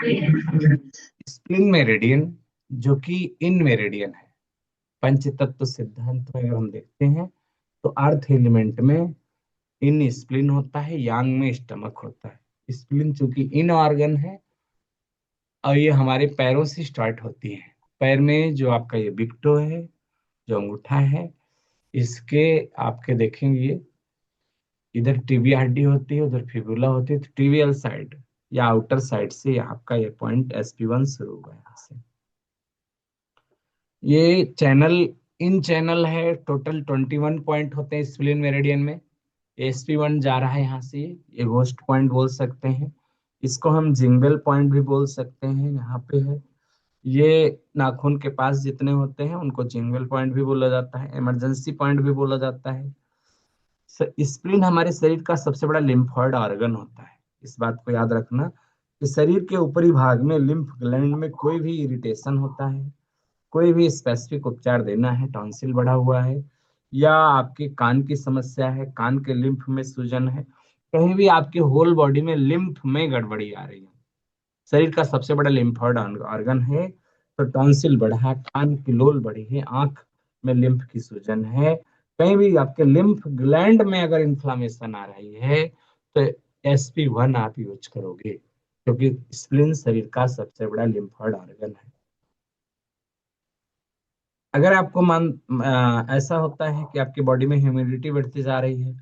Spline meridian जो कि इन meridian है। पंच तत्व सिद्धांत में अगर हम देखते हैं तो अर्थ एलिमेंट में इन स्प्लिन होता है, यांग में स्टमक होता है। स्प्लिन चूंकि इन ऑर्गन है और ये हमारे पैरों से स्टार्ट होती है। पैर में जो आपका ये बिग टो है, जो अंगूठा है, इसके आपके देखेंगे इधर टिबिया हड्डी होती है, उधर फिबुला होती है। तो टिबियल साइड या आउटर साइड से आपका ये पॉइंट SP1 शुरू हुआ है यहाँ से। ये चैनल इन चैनल है, टोटल 21 पॉइंट होते हैं स्प्लिन मेरिडियन में। SP1 जा रहा है यहाँ से, ये घोस्ट पॉइंट बोल सकते हैं। इसको हम जिंगल पॉइंट भी बोल सकते हैं, यहाँ पे है। ये नाखून के पास जितने होते हैं उनको जिंगल पॉइंट भी बोला जाता है, इमरजेंसी पॉइंट भी बोला जाता है। स्प्लीन हमारे शरीर का सबसे बड़ा लिम्फोइड ऑर्गन होता है। इस बात को याद रखना कि शरीर के ऊपरी भाग में लिम्फ ग्लैंड में कोई भी इरिटेशन होता है, कोई भी स्पेसिफिक उपचार देना है, टॉन्सिल बढ़ा हुआ है या आपके कान की समस्या है, कान के लिम्फ में सूजन है, कहीं भी आपके होल बॉडी में लिम्फ में गड़बड़ी आ रही है, शरीर का सबसे बड़ा लिम्फोइड ऑर्गन है। तो टॉन्सिल बढ़ा है, कान की लोल बढ़ी है, आंख में लिम्फ की सूजन है, कहीं भी आपके लिम्फ ग्लैंड में अगर इन्फ्लामेशन आ रही है तो SP1 आप यूज करोगे, क्योंकि स्प्लीन शरीर का सबसे बड़ा लिम्फोइड ऑर्गन है। अगर आपको ऐसा होता है कि आपकी बॉडी में ह्यूमिडिटी बढ़ती जा रही है,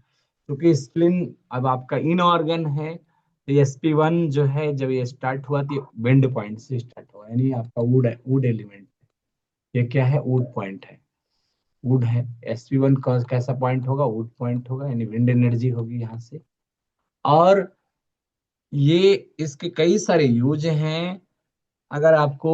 क्योंकि स्प्लिन अब आपका इन ऑर्गन है, तो SP1 जो है जब ये स्टार्ट हुआ तो विंड पॉइंट से स्टार्ट हुआ, यानी आपका वुड है, वुड एलिमेंट। ये क्या है? वुड पॉइंट है, वुड है। SP1 का कैसा पॉइंट होगा? वुड पॉइंट होगा, यानी विंड एनर्जी होगी यहाँ से। और ये इसके कई सारे यूज हैं। अगर आपको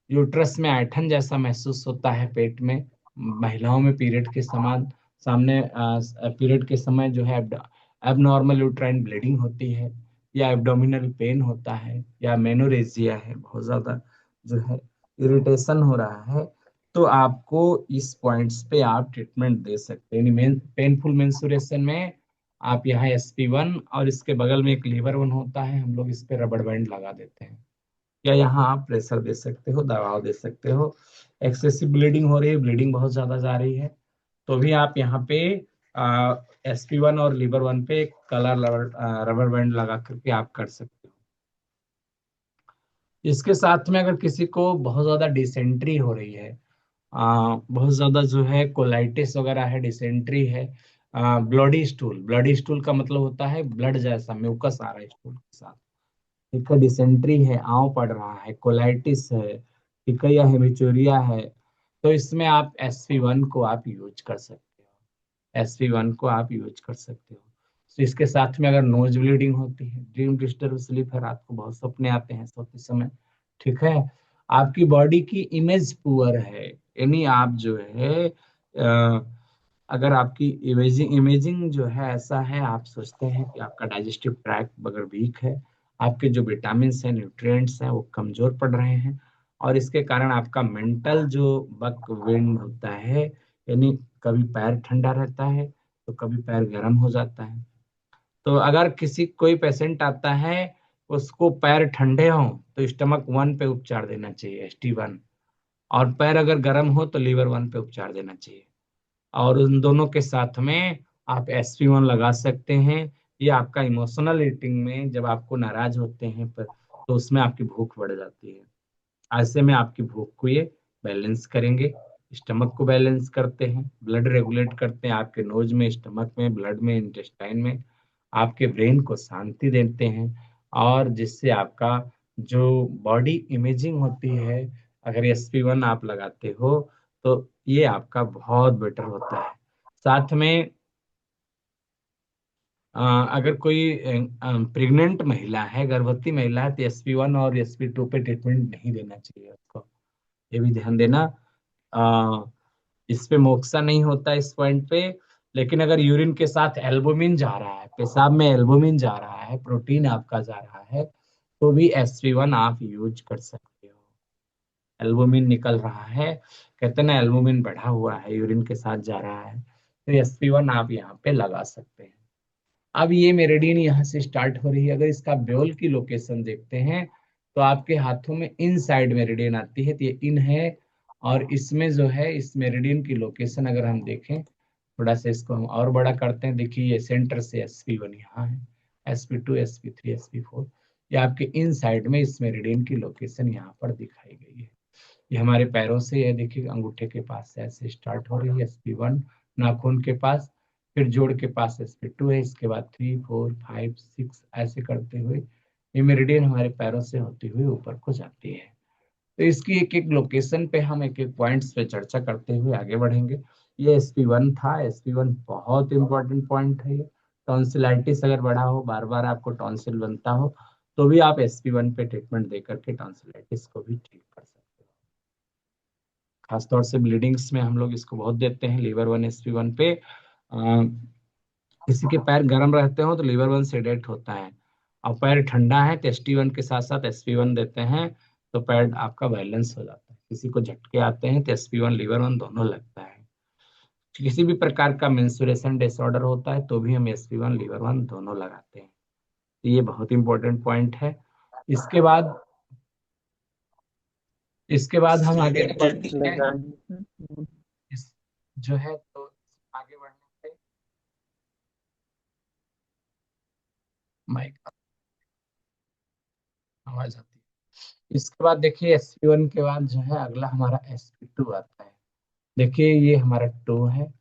यूट्रस में ऐठन जैसा महसूस होता है पेट में, महिलाओं में पीरियड के समान, सामने पीरियड के समय जो है एबनॉर्मल यूट्राइन ब्लीडिंग होती है, या एब्डोमिनल पेन होता है, या मेनोरेजिया है, बहुत ज्यादा जो है इरिटेशन हो रहा है, तो आपको इस पॉइंट्स पे आप ट्रीटमेंट दे सकते हैं। यानी पेनफुल मेंस्ट्रुएशन में आप यहाँ SP1 और इसके बगल में एक लीवर वन होता है, हम लोग इस पे रबड़ बैंड लगा देते हैं, या यहाँ आप प्रेशर दे सकते हो, दबाव दे सकते हो। एक्सेसिव ब्लीडिंग हो रही है, ब्लीडिंग बहुत ज्यादा जा रही है, तो भी आप यहाँ पे SP1 और लीवर वन पे एक कलर रबर बैंड लगा करके आप कर सकते हो। इसके साथ में अगर किसी को बहुत ज्यादा डिसेंट्री हो रही है, बहुत ज्यादा जो है कोलाइटिस वगैरह है, डिसेंट्री है, ब्लडी स्टूल, ब्लडी स्टूल का मतलब होता है ब्लड जैसा म्यूकस आ रहा है स्टूल के साथ, ठीक है, डिसेंट्री है, आंव पड़ रहा है, कोलाइटिस है, ठीक है, या हेमिचूरिया है, तो इसमें आप SP1 को आप यूज कर सकते हो। SP1 को आप यूज कर सकते हो। तो इसके साथ में अगर नोज ब्लीडिंग होती है, ड्रीम डिस्टर्ब स्लीप है, रात को बहुत सपने आते हैं सोते समय, ठीक है, आपकी बॉडी की इमेज पुअर है, यानी आप जो है अगर आपकी इमेजिंग इमेजिंग जो है ऐसा है, आप सोचते हैं कि आपका डाइजेस्टिव ट्रैक्ट अगर वीक है, आपके जो विटामिन है, न्यूट्रिएंट्स हैं, वो कमजोर पड़ रहे हैं, और इसके कारण आपका मेंटल जो बक विंड होता है, यानी कभी पैर ठंडा रहता है तो कभी पैर गर्म हो जाता है। तो अगर किसी कोई पेशेंट आता है, उसको पैर ठंडे हो तो स्टमक 1 पे उपचार देना चाहिए, ST1, और पैर अगर गर्म हो तो लीवर 1 पे उपचार देना चाहिए। और उन दोनों के साथ में आप SP1 लगा सकते हैं। ये आपका इमोशनल ईटिंग में, जब आपको नाराज होते हैं पर, तो उसमें आपकी भूख बढ़ जाती है, ऐसे में आपकी भूख को ये बैलेंस करेंगे, स्टमक को बैलेंस करते हैं, ब्लड रेगुलेट करते हैं आपके नोज में, स्टमक में, ब्लड में, इंटेस्टाइन में, आपके ब्रेन को शांति देते हैं, और जिससे आपका जो बॉडी इमेजिंग होती है, अगर SP1 आप लगाते हो तो ये आपका बहुत बेटर होता है। साथ में अगर कोई प्रेग्नेंट महिला है, गर्भवती महिला है, तो SP1 और SP2 पे ट्रीटमेंट नहीं देना चाहिए उसको, ये भी ध्यान देना। आ, इस पे मोक्सा नहीं होता इस पॉइंट पे। लेकिन अगर यूरिन के साथ एल्बुमिन जा रहा है, पेशाब में एल्बुमिन जा रहा है, प्रोटीन आपका जा रहा है, तो भी SP1 आप यूज कर सकते हो। एल्बुमिन निकल रहा है, कहते हैं ना, एल्बुमिन बढ़ा हुआ है, यूरिन के साथ जा रहा है, तो SP1 आप यहाँ पे लगा सकते हैं। अब ये मेरिडियन यहाँ से स्टार्ट हो रही है, अगर इसका ब्योल की लोकेशन देखते हैं तो आपके हाथों में इन साइड मेरिडियन आती है, तो ये इन है। और इसमें जो है इस मेरिडियन की लोकेशन अगर हम देखें, थोड़ा सा इसको हम और बड़ा करते हैं, देखिए ये सेंटर से SP1 यहाँ है, SP2, SP3, SP4, ये आपके इन साइड में इस मेरिडियन की लोकेशन यहाँ पर दिखाई गई है। ये हमारे पैरों से, ये देखिए अंगूठे के पास से ऐसे स्टार्ट हो रही है SP1, नाखून के पास, फिर जोड़ के पास SP2 है, इसके बाद 3, 4, 5, 6 ऐसे करते हुए ये मेरिडियन हमारे पैरों से होती हुई ऊपर को जाती है। तो इसकी एक एक लोकेशन पे हम एक एक पॉइंट्स पे चर्चा करते हुए आगे बढ़ेंगे। ये SP1 था। SP1 बहुत इंपॉर्टेंट पॉइंट है ये। टॉन्सिलाइटिस अगर बढ़ा हो, बार बार आपको टॉन्सिल बनता हो, तो भी आप SP1 पे ट्रीटमेंट दे करके टॉन्सिलाइटिस को भी ठीक कर सकते हो। खासतौर से ब्लीडिंग्स में हम लोग इसको बहुत देते हैं, लीवर 1 SP1 पे। किसी के पैर गर्म रहते हो तो लीवर 1 सेडेट होता है, और पैर ठंडा है तो ST1 के साथ साथ SP1 देते हैं, तो पैर आपका बैलेंस हो जाता है। किसी को झटके आते हैं तो SP1 लीवर 1 दोनों लगता है। किसी भी प्रकार का मेंस्ट्रुएशन डिसऑर्डर होता है तो भी हम SP1 लीवर 1 दोनों लगाते हैं। तो ये बहुत इंपॉर्टेंट पॉइंट है। इसके बाद इसके बाद हम आगे बढ़ते हैं। इस जो है तो आगे बढ़ने पे माइक आवाज आती है। इसके बाद देखिए SP1 के बाद जो है अगला हमारा SP2 आता है। देखिए ये हमारा टो है।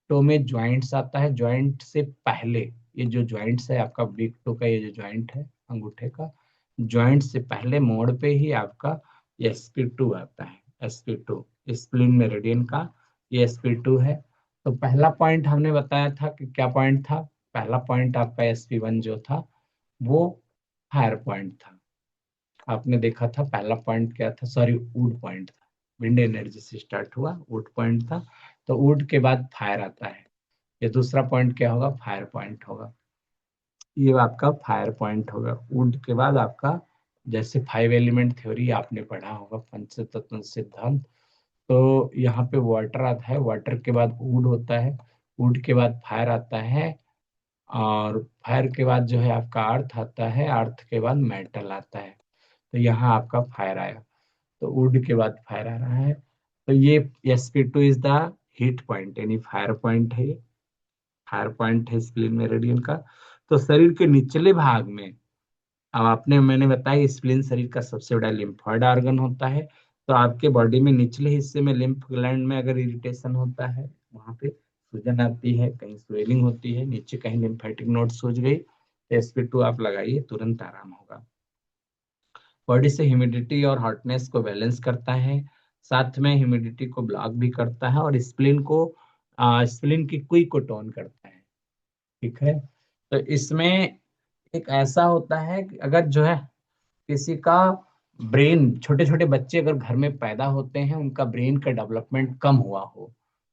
टो में ज्वाइंट्स आता है, ज्वाइंट से पहले ये जो ज्वाइंट्स है आपका बिग टो का, ये जो ज्वाइंट है अंगूठे का, ज्वाइंट से पहले मोड़ पे ही आपका SP2 आता है। SP2 स्प्लिन मेरिडियन का ये SP2 है। तो पहला पॉइंट हमने बताया था कि क्या पॉइंट था। पहला पॉइंट आपका SP1 जो था वो हायर पॉइंट था। आपने देखा था पहला पॉइंट क्या था, सॉरी वुड पॉइंट था। विंड एनर्जी से स्टार्ट हुआ, वुड पॉइंट था। तो वुड के बाद फायर आता है। ये दूसरा पॉइंट क्या होगा, फायर पॉइंट होगा। ये आपका फायर पॉइंट होगा। वुड के बाद आपका, जैसे 5 एलिमेंट थ्योरी आपने पढ़ा होगा, पंच तत्व सिद्धांत, तो यहाँ पे वाटर आता है, वाटर के बाद वुड होता है, वुड के बाद फायर आता है, और फायर के बाद जो है आपका अर्थ आता है, अर्थ के बाद मेटल आता है। तो यहाँ आपका फायर आया, तो वुड के बाद फायर आ रहा है। तो ये SP2 is the heat point, यानी फायर पॉइंट है। फायर पॉइंट है स्प्लिन मेरिडियन का। तो शरीर के निचले भाग में, अब आपने मैंने बताया स्प्लिन शरीर का सबसे बड़ा लिम्फॉइड ऑर्गन होता है। तो आपके बॉडी में निचले हिस्से में लिम्फ ग्लैंड में अगर इरिटेशन होता है, वहां पे सूजन आती है, कहीं स्वेलिंग होती है, नीचे कहीं लिम्फेटिक नोड सूज गई, तो SP2 आप लगाइए, तुरंत आराम होगा। बॉडी से ह्यूमिडिटी और हॉटनेस को बैलेंस करता है, साथ में ह्यूमिडिटी को ब्लॉक भी करता है, और स्प्लिन की कुई को टोन करता है। ठीक है। तो इसमें एक ऐसा होता है कि अगर जो है किसी का ब्रेन, छोटे छोटे बच्चे अगर घर में पैदा होते हैं, उनका ब्रेन का डेवलपमेंट कम हुआ हो,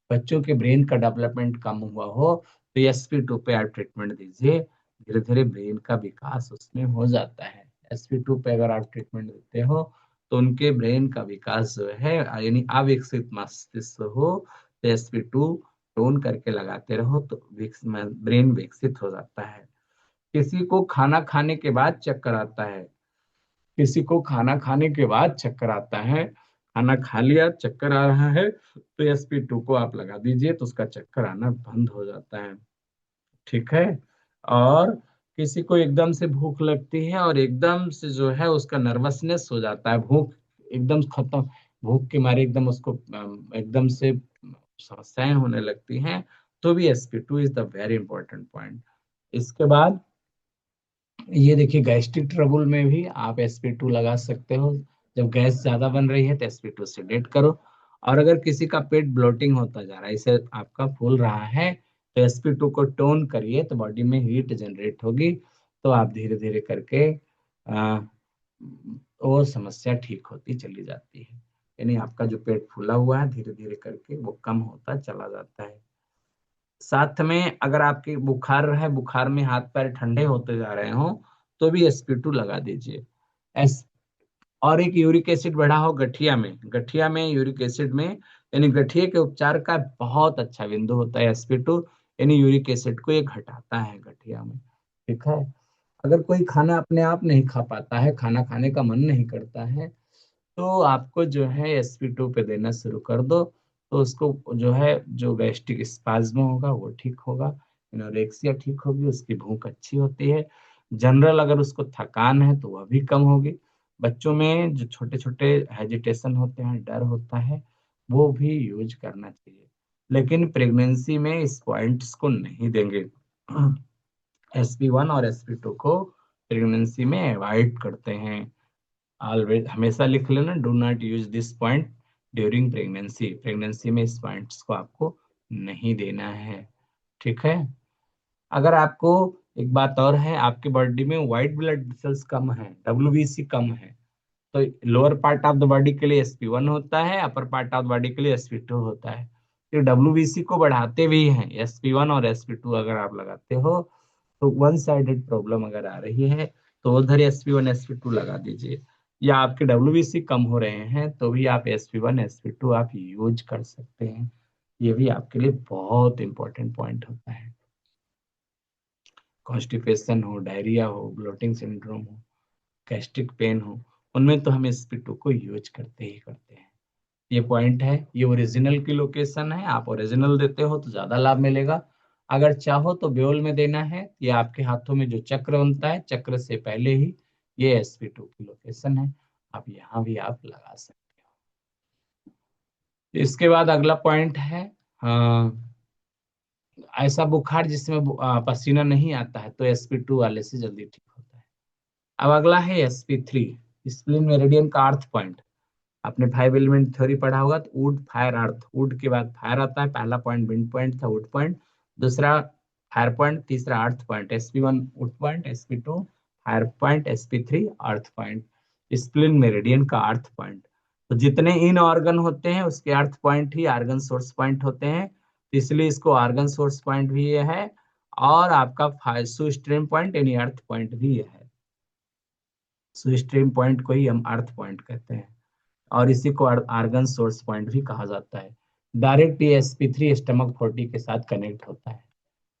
बच्चों के ब्रेन का डेवलपमेंट कम हुआ हो, तो SP2 पे आप ट्रीटमेंट दीजिए, धीरे धीरे ब्रेन का विकास उसमें हो जाता है। SP2 पे अगर आप ट्रीटमेंट देते हो तो उनके ब्रेन का विकास जो है, यानी अविकसित मस्तिष्क हो, तो SP2 टोन करके लगाते रहो तो ब्रेन विकसित हो जाता है। किसी को खाना खाने के बाद चक्कर आता है, किसी को खाना खाने के बाद चक्कर आता है, खाना खा लिया चक्कर आ रहा है, तो SP2 को आप लगा दीजिए, तो उसका चक्कर आना बंद हो जाता है। ठीक है। और किसी को एकदम से भूख लगती है और एकदम से जो है उसका नर्वसनेस हो जाता है, भूख एकदम खत्म, भूख के मारे एकदम उसको एकदम से समस्याएं होने लगती हैं, तो भी SP2 is the very important point. इसके बाद ये देखिए गैस्ट्रिक ट्रबुल में भी आप SP2 लगा सकते हो। जब गैस ज्यादा बन रही है तो SP2 से डेट करो। और अगर किसी का पेट ब्लोटिंग होता जा रहा है, इसे आपका फूल रहा है, तो SP2 को टोन करिए, तो बॉडी में हीट जनरेट होगी, तो आप धीरे धीरे करके आ, वो समस्या ठीक होती चली जाती है। यानी आपका जो पेट फूला हुआ है, धीरे धीरे करके वो कम होता चला जाता है। साथ में अगर आपके बुखार है, बुखार में हाथ पैर ठंडे होते जा रहे हो, तो भी SP2 लगा दीजिए। एस और एक यूरिक एसिड बढ़ा हो गठिया में, गठिया में यूरिक एसिड में, यानी गठिया के उपचार का बहुत अच्छा बिंदु होता है SP2, यानी यूरिक एसिड को ये घटाता है गठिया में। ठीक है। अगर कोई खाना अपने आप नहीं खा पाता है, खाना खाने का मन नहीं करता है, तो आपको जो है sp2 पे देना शुरू कर दो। तो उसको जो है, जो गैस्ट्रिक स्पाज्म होगा वो ठीक होगा, एनोरेक्सिया ठीक होगी, उसकी भूख अच्छी होती है। जनरल अगर उसको थकान है तो वह भी कम होगी। बच्चों में जो छोटे छोटे हेजिटेशन होते हैं, डर होता है, वो भी यूज करना चाहिए। लेकिन प्रेगनेंसी में इस पॉइंट्स को नहीं देंगे। sp1 और sp2 को प्रेगनेंसी में अवॉइड करते हैं। ऑलवेज हमेशा लिख लेना, do not use this point during pregnancy. Pregnancy में इस पॉइंट्स को आपको नहीं देना है। ठीक है। अगर आपको, एक बात और है, आपके बॉडी में व्हाइट ब्लड सेल्स कम है, डब्ल्यूबीसी कम है, तो lower part of the body के लिए sp1 होता है, upper part of the body के लिए sp2 होता है। तो डब्ल्यूबीसी को बढ़ाते भी हैं sp1 और sp2 अगर आप लगाते हो, तो वन साइडेड प्रॉब्लम अगर आ रही है तो उधर sp1 sp2 लगा दीजिए। या आपके डब्ल्यूबीसी कम हो रहे हैं तो भी आप sp1 sp2 आप यूज कर सकते हैं। ये भी आपके लिए बहुत इंपॉर्टेंट पॉइंट होता है। कॉन्स्टिपेशन हो, डायरिया हो, ब्लोटिंग सिंड्रोम हो, गैस्ट्रिक पेन हो, उनमें तो हम sp2 को यूज करते ही करते हैं। ये पॉइंट है, ये ओरिजिनल की लोकेशन है, आप ओरिजिनल देते हो तो ज्यादा लाभ मिलेगा। अगर चाहो तो ब्योल में देना है, ये आपके हाथों में जो चक्र बनता है, चक्र से पहले ही ये sp2 की लोकेशन है, आप यहाँ भी आप लगा सकते हो। इसके बाद अगला पॉइंट है, ऐसा बुखार जिसमें पसीना नहीं आता है, तो sp2 वाले से जल्दी ठीक होता है। अब अगला है sp3, स्प्लीन मेरिडियन का अर्थ पॉइंट। आपने 5 एलिमेंट थ्योरी पढ़ा होगा, तो वुड फायर अर्थ, वुड के बाद फायर आता है, पहला पॉइंट विंड पॉइंट था, वुड पॉइंट, दूसरा फायर पॉइंट, तीसरा earth point, sp1 wood point, sp2 fire point, sp3 earth point, spleen meridian का अर्थ पॉइंट। तो जितने इन ऑर्गन होते हैं उसके अर्थ पॉइंट ही आर्गन सोर्स पॉइंट होते हैं, तो इसलिए इसको आर्गन सोर्स पॉइंट भी ये है। और आपका स्ट्रीम पॉइंट यानी अर्थ पॉइंट भी ये है। स्ट्रीम पॉइंट को ही हम अर्थ पॉइंट कहते हैं, और इसी को आर्गन सोर्स पॉइंट भी कहा जाता है। डायरेक्ट ये sp3 स्टमक 40 के साथ कनेक्ट होता है,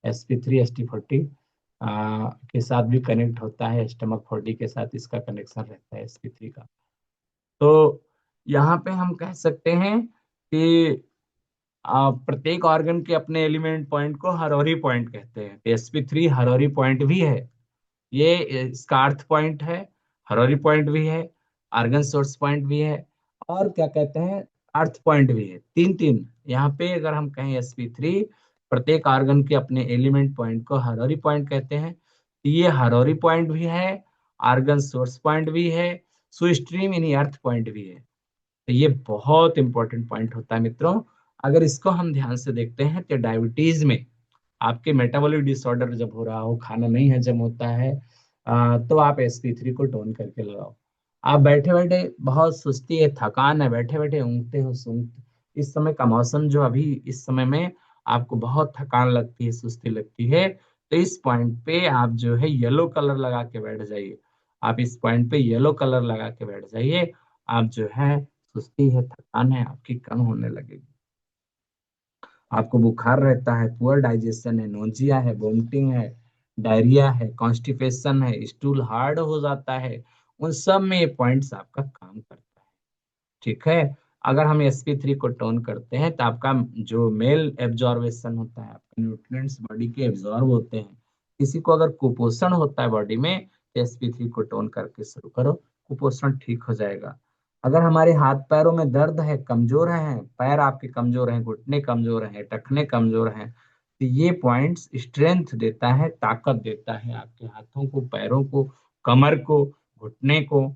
sp3 st40 के साथ भी कनेक्ट होता है, स्टमक 40 के साथ इसका कनेक्शन रहता है sp3 का। तो यहाँ पे हम कह सकते हैं कि प्रत्येक ऑर्गन के अपने एलिमेंट पॉइंट को हरोरी पॉइंट कहते हैं, तो sp3 हरोरी पॉइंट भी है, ये इसका अर्थ पॉइंट है, हरोरी पॉइंट भी है, आर्गन सोर्स पॉइंट भी है, और क्या कहते हैं, अर्थ पॉइंट भी है। तीन तीन यहाँ पे अगर हम कहें sp3, प्रत्येक ऑर्गन के अपने एलिमेंट पॉइंट को हरोरी पॉइंट कहते हैं, तो ये हरोरी पॉइंट भी है, आर्गन सोर्स पॉइंट भी है, सुस्ट्रीम यानी अर्थ पॉइंट भी है। तो ये बहुत इंपॉर्टेंट पॉइंट होता है मित्रों। अगर इसको हम ध्यान से देखते हैं तो डायबिटीज में आपके मेटाबॉलिक डिसऑर्डर जब हो रहा हो, खाना नहीं हजम होता है, तो आप sp3 को टोन करके लगाओ। आप बैठे बैठे बहुत सुस्ती है, थकान है, बैठे बैठे ऊँगते हो सूंघते, इस समय का मौसम जो अभी इस समय में आपको बहुत थकान लगती है, सुस्ती लगती है, तो इस पॉइंट पे आप जो है येलो कलर लगा के बैठ जाइए। आप इस पॉइंट पे येलो कलर लगा के बैठ जाइए, आप जो है, सुस्ती है, थकान है, आपकी कम होने लगेगी। आपको बुखार रहता है, पुअर डाइजेशन है, नोजिया है, वोमिटिंग है, डायरिया है, कॉन्स्टिपेशन है, स्टूल हार्ड हो जाता है, उन सब में ये पॉइंट्स आपका काम करता है। ठीक है। अगर हम sp3 को टोन करते हैं तो आपका जो मेल एब्जॉर्वेशन होता है, आपके न्यूट्रिएंट्स बॉडी के एब्जॉर्ब होते हैं। किसी को अगर कुपोषण होता है बॉडी में, तो sp3 को टोन करके शुरू करो, कुपोषण ठीक हो जाएगा। अगर हमारे हाथ पैरों में दर्द है, कमजोर है, पैर आपके कमजोर हैं, घुटने कमजोर हैं, टखने कमजोर हैं, तो ये पॉइंट्स स्ट्रेंथ देता है, ताकत देता है आपके हाथों को, पैरों को, कमर को, घुटने को।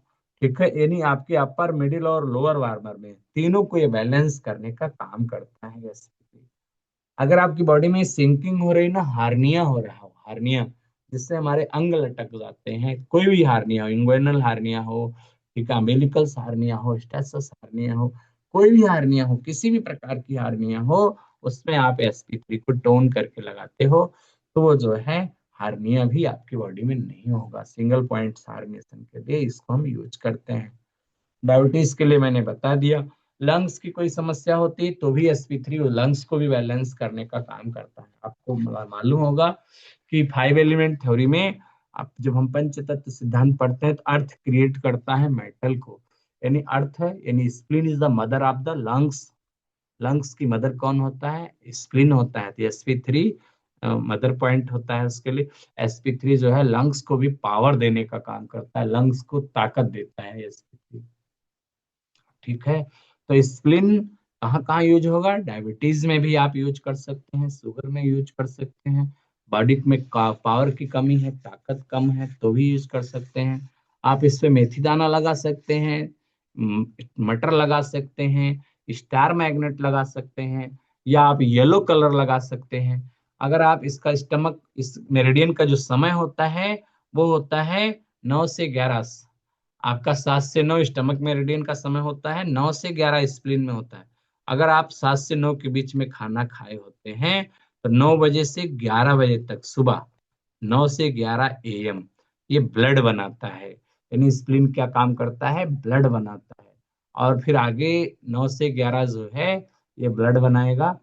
ठीक है, यानी आपके अपर मिडिल और लोअर वार्मर में तीनों को ये बैलेंस करने का काम करता है ये स्थिति। अगर आपकी बॉडी में सिंकिंग हो रही ना, हार्निया हो रहा हो, हार्निया जिससे हमारे अंग लटक जाते हैं, कोई भी हार्निया हो, इंग्वेनल हार्निया हो, ठीक है, अम्बिलिकल हार्निया हो, स्टेसस हार्निया हो, कोई भी हार्निया हो, किसी भी प्रकार की हार्निया हो, उसमें आप sp3 को टोन करके लगाते हो, तो वो जो है हार्निया भी आपकी बॉडी में नहीं होगा। सिंगल पॉइंट हार्निएशन के लिए इसको हम यूज करते हैं। डायबिटीज के लिए मैंने बता दिया। लंग्स की कोई समस्या होती है तो भी sp3 लंग्स को भी बैलेंस करने का काम करता है। आपको मालूम होगा कि 5 एलिमेंट थ्योरी में अब जब हम पंच तत्व सिद्धांत पढ़ते हैं तो अर्थ क्रिएट करता है मेटल को, यानी अर्थ है, यानी spleen is the mother of the lungs. Lungs की मदर कौन होता है? स्प्लीन होता है। तो sp3 मदर पॉइंट होता है उसके लिए। sp3 जो है लंग्स को भी पावर देने का काम करता है, लंग्स को ताकत देता है sp3। ठीक है। तो स्प्लिन कहाँ कहाँ यूज होगा? डायबिटीज में भी आप यूज कर सकते हैं, शुगर में यूज कर सकते हैं, बॉडी में पावर की कमी है, ताकत कम है तो भी यूज कर सकते हैं। आप इस पे मेथी दाना लगा सकते हैं, मटर लगा सकते हैं, स्टार मैग्नेट लगा सकते हैं, या आप येलो कलर लगा सकते हैं। अगर आप इसका स्टमक, इस मेरिडियन का जो समय होता है वो होता है 9 से 11। आपका 7 से 9 स्टमक मेरिडियन का समय होता है, 9 से 11 स्प्लीन में होता है। अगर आप 7 से 9 के बीच में खाना खाए होते हैं तो 9 बजे से 11 बजे तक सुबह, 9 से 11 AM ये ब्लड बनाता है। यानी स्प्लीन क्या काम करता है? ब्लड बनाता है। और फिर आगे 9 से 11 जो है ये ब्लड बनाएगा।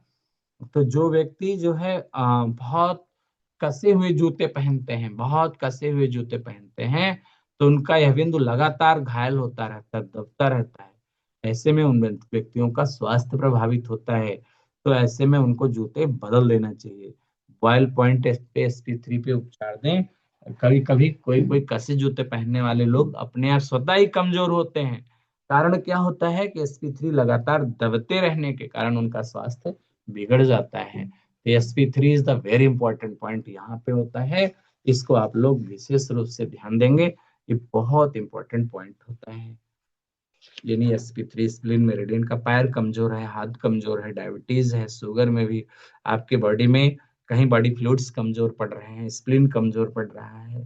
तो जो व्यक्ति जो है बहुत कसे हुए जूते पहनते हैं, बहुत कसे हुए जूते पहनते हैं, तो उनका यह बिंदु लगातार घायल होता रहता है, दबता रहता है। ऐसे में उन व्यक्तियों का स्वास्थ्य प्रभावित होता है। तो ऐसे में उनको जूते बदल देना चाहिए। बॉयल पॉइंट पे sp3 पे उपचार दें। कभी कभी कोई कोई कसे जूते पहनने वाले लोग अपने आप स्वतः ही कमजोर होते हैं। कारण क्या होता है कि sp3 लगातार दबते रहने के कारण उनका स्वास्थ्य बिगड़ जाता है। तो sp3 is the very important point यहाँ पे होता है। इसको आप लोग विशेष रूप से ध्यान देंगे, ये बहुत इंपॉर्टेंट पॉइंट होता है। यानी sp3 स्प्लिन मेरिडियन का पैर कमजोर है, हाथ कमजोर है, डायबिटीज है, शुगर में भी आपके बॉडी में कहीं बॉडी फ्लूइड्स कमजोर पड़ रहे हैं, स्प्लिन कमजोर पड़ रहा है,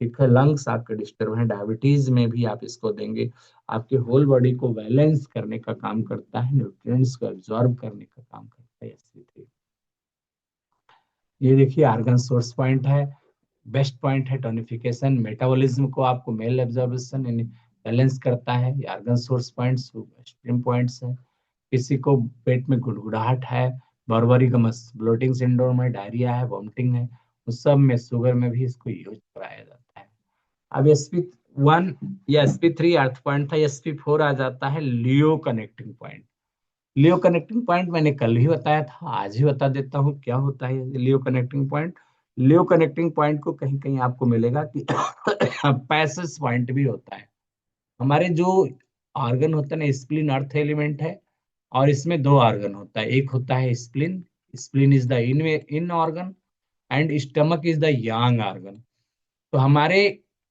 ठीक है, लंग्स आपके डिस्टर्ब हैं, डायबिटीज में भी आप इसको देंगे। आपके होल बॉडी को बैलेंस करने का काम करता है, न्यूट्रिएंट्स को एब्जॉर्ब करने का काम करता है sp3। ये देखिए आर्गन सोर्स पॉइंट है, बेस्ट पॉइंट है टोनिफिकेशन, मेटाबॉलिज्म को आपको मेल एब्जॉर्प्शन यानी बैलेंस करता है। ये organ source points stream points है। किसी को पेट में गुड़गुड़ाहट है, बॉर्बरिकमस ब्लोटिंग सिंड्रोम है, डायरिया है, वॉमिटिंग है, उस सब में शुगर में भी इसको यूज कराया जाता है। अब sp1 या sp3 अर्थ पॉइंट था, sp4 आ जाता है लियो कनेक्टिंग पॉइंट। लियो कनेक्टिंग पॉइंट मैंने कल ही बताया था, आज ही बता देता हूँ क्या होता है ये लियो कनेक्टिंग पॉइंट। लियो कनेक्टिंग पॉइंट को कहीं कहीं आपको मिलेगा कि पैसेज पॉइंट भी होता है। हमारे जो ऑर्गन होता है ना, स्प्लीन अर्थ एलिमेंट है, और इसमें दो ऑर्गन होता है, एक होता है spleen, spleen is the in organ, and stomach is the Yang organ. तो हमारे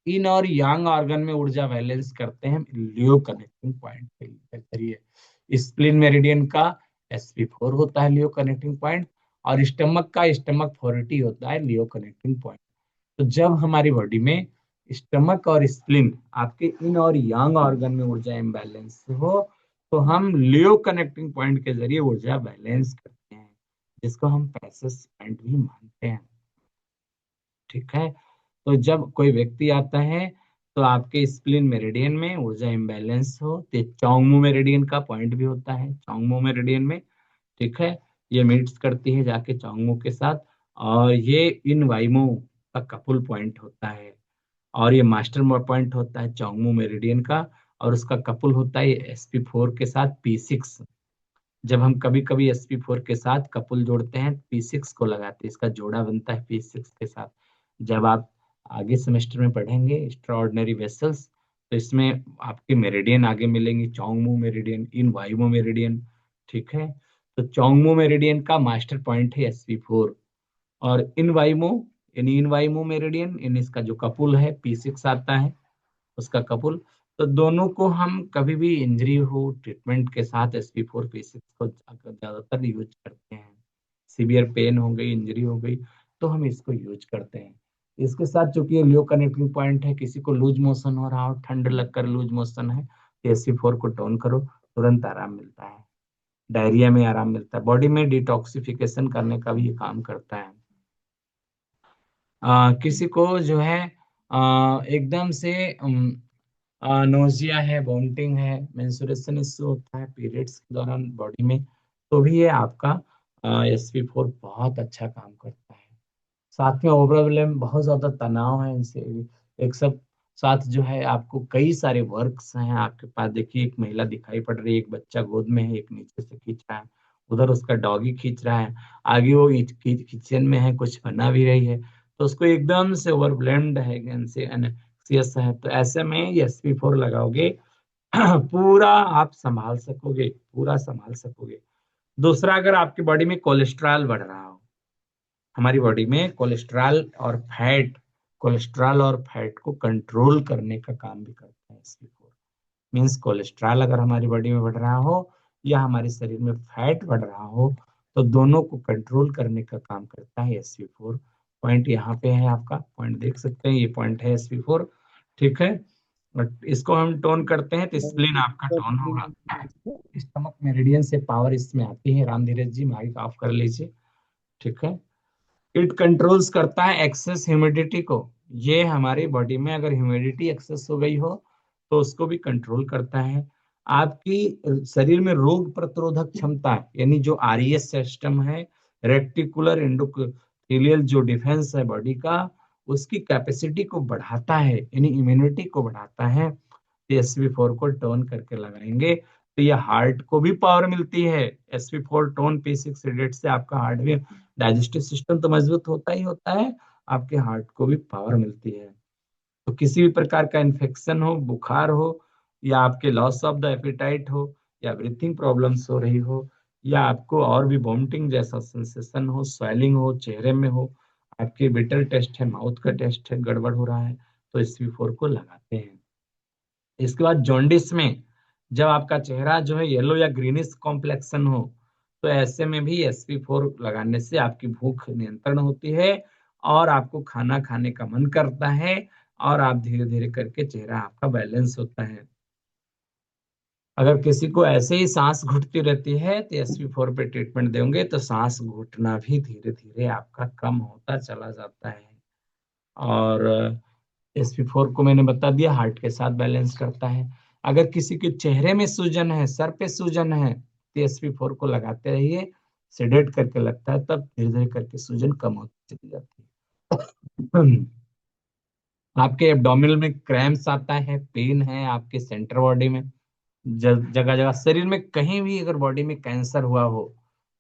इन और यांग ऑर्गन में ऊर्जा बैलेंस करते हैं लियो कनेक्टिंग पॉइंट के जरिए। स्प्लिन मेरिडियन का sp4 होता है लियो कनेक्टिंग पॉइंट, और स्टमक का स्टमक 40 होता है लियो कनेक्टिंग पॉइंट। तो जब हमारी बॉडी में स्टमक और स्प्लिन आपके इन और यांग ऑर्गन में ऊर्जा इम्बैलेंस हो, तो हम लियो कनेक्टिंग पॉइंट के जरिए ऊर्जा बैलेंस करते हैं, जिसको हम पैसेज पॉइंट भी मानते हैं। ठीक है। तो जब कोई व्यक्ति आता है तो आपके स्प्लिन मेरिडियन में ऊर्जा इम्बैलेंस हो तो चौंगमू मेरिडियन का पॉइंट भी होता है चौंगमू मेरिडियन में। ठीक है। ये मीट्स करती है जाके चौंगमू के साथ, और ये इन वाइमो का कपुल पॉइंट होता है, और ये मास्टर पॉइंट होता है चौंगमू मेरिडियन का, और उसका कपुल होता है sp4 के साथ p6। जब हम कभी कभी sp4 के साथ कपुल जोड़ते हैं p6 को लगाते हैं, इसका जोड़ा बनता है p6 के साथ। जब आप आगे सेमेस्टर में पढ़ेंगे एक्स्ट्राऑर्डिनरी वेसल्स, तो इसमें आपके मेरिडियन आगे मिलेंगे, चौंगमू मेरिडियन, इन वाइमो मेरिडियन। ठीक है। तो चौंगमू मेरिडियन का मास्टर पॉइंट है sp4, और इन वाइमो यानी इन वाइमो मेरिडियन इन इसका जो कपुल है p6 आता है, उसका कपुल। तो दोनों को हम कभी भी इंजरी हो ट्रीटमेंट के साथ sp4 p6 को ज्यादातर यूज करते हैं। सीवियर पेन हो गई, इंजरी हो गई, तो हम इसको यूज करते हैं। इसके साथ चूंकि ये लियो कनेक्टिंग पॉइंट है, किसी को लूज मोशन हो रहा हो, ठंड लगकर लूज मोशन है, तो sp4 को टोन करो, तुरंत आराम मिलता है, डायरिया में आराम मिलता है, बॉडी में डिटॉक्सिफिकेशन करने का भी ये काम करता है। किसी को जो है एकदम से नोजिया है, वॉमिटिंग है, मेंस्ट्रुएशन इश्यू होता है पीरियड्स के दौरान बॉडी में, तो भी ये आपका sp4 बहुत अच्छा काम करता है। साथ में ओवरवेलम, बहुत ज्यादा तनाव है इनसे। एक सब साथ जो है आपको कई सारे वर्क्स हैं आपके पास। देखिए एक महिला दिखाई पड़ रही है, एक बच्चा गोद में है, एक नीचे से खींच रहा है, उधर उसका डॉगी खींच रहा है, आगे वो किचन में है, कुछ बना भी रही है, तो उसको एकदम से ओवरवेल्म्ड है, से एनक्सियस है। तो ऐसे में ये SP4 लगाओगे पूरा आप संभाल सकोगे, पूरा संभाल सकोगे। दूसरा, अगर आपकी बॉडी में कोलेस्ट्रॉल बढ़ रहा हो, हमारी बॉडी में कोलेस्ट्रॉल और फैट को कंट्रोल करने का काम भी करता है SP4। मीन्स कोलेस्ट्रॉल अगर हमारी बॉडी में बढ़ रहा हो या हमारे शरीर में फैट बढ़ रहा हो, तो दोनों को कंट्रोल करने का काम करता है SP4। पॉइंट यहाँ पे है, आपका पॉइंट देख सकते हैं, ये पॉइंट है SP4। ठीक है, बट इसको हम टोन करते हैं तो स्प्लीन आपका टोन होगा। स्टमक मेरिडियन से पावर इसमें आती है। राम धीरज जी माइक ऑफ कर लीजिए। ठीक है, इट कंट्रोल्स करता है एक्सेस ह्यूमिडिटी को। ये हमारी बॉडी में अगर ह्यूमिडिटी एक्सेस हो गई हो तो उसको भी कंट्रोल करता है। आपकी शरीर में रोग प्रतिरोधक क्षमता, यानी जो RES सिस्टम है, रेक्टिकुलर एंडोथेलियल जो डिफेंस है बॉडी का, उसकी कैपेसिटी को बढ़ाता है, यानी इम्यूनिटी को बढ़ाता है। SP4 को टोन करके लगाएंगे तो ये हार्ट को भी पावर मिलती है। SP4 टोन P6 रेडिएट से आपका हार्ट भी, डाइजेस्टिव सिस्टम तो मजबूत होता ही होता है, आपके हार्ट को भी पावर मिलती है। तो किसी भी प्रकार का इन्फेक्शन हो, बुखार हो, या आपके लॉस ऑफ द एपेटाइट हो, या ब्रीथिंग प्रॉब्लम्स हो रही हो, या आपको और भी वॉमिटिंग जैसा सेंसेशन हो, स्वेलिंग हो चेहरे में हो, आपके विटल टेस्ट है, माउथ का टेस्ट है, गड़बड़ हो रहा है, तो SP4 को लगाते हैं। इसके बाद जॉन्डिस में जब आपका चेहरा जो है येलो या ग्रीनिश कॉम्प्लेक्शन हो, तो ऐसे में भी SP4 लगाने से आपकी भूख नियंत्रण होती है और आपको खाना खाने का मन करता है, और आप धीरे धीरे करके चेहरा आपका बैलेंस होता है। अगर किसी को ऐसे ही सांस घुटती रहती है तो SP4 पे ट्रीटमेंट देंगे तो सांस घुटना भी धीरे धीरे आपका कम होता चला जाता है। और SP4 को मैंने बता दिया हार्ट के साथ बैलेंस करता है। अगर किसी के चेहरे में सूजन है, सर पे सूजन है, तो SP4 को लगाते रहिए, सेडेट करके लगता है, तब धीरे धीरे करके सूजन कम होती चली जाती है। आपके एब्डोमिनल में क्रैम्प्स आता है, पेन है आपके सेंटर बॉडी में, जगह जगह शरीर में कहीं भी अगर बॉडी में कैंसर हुआ हो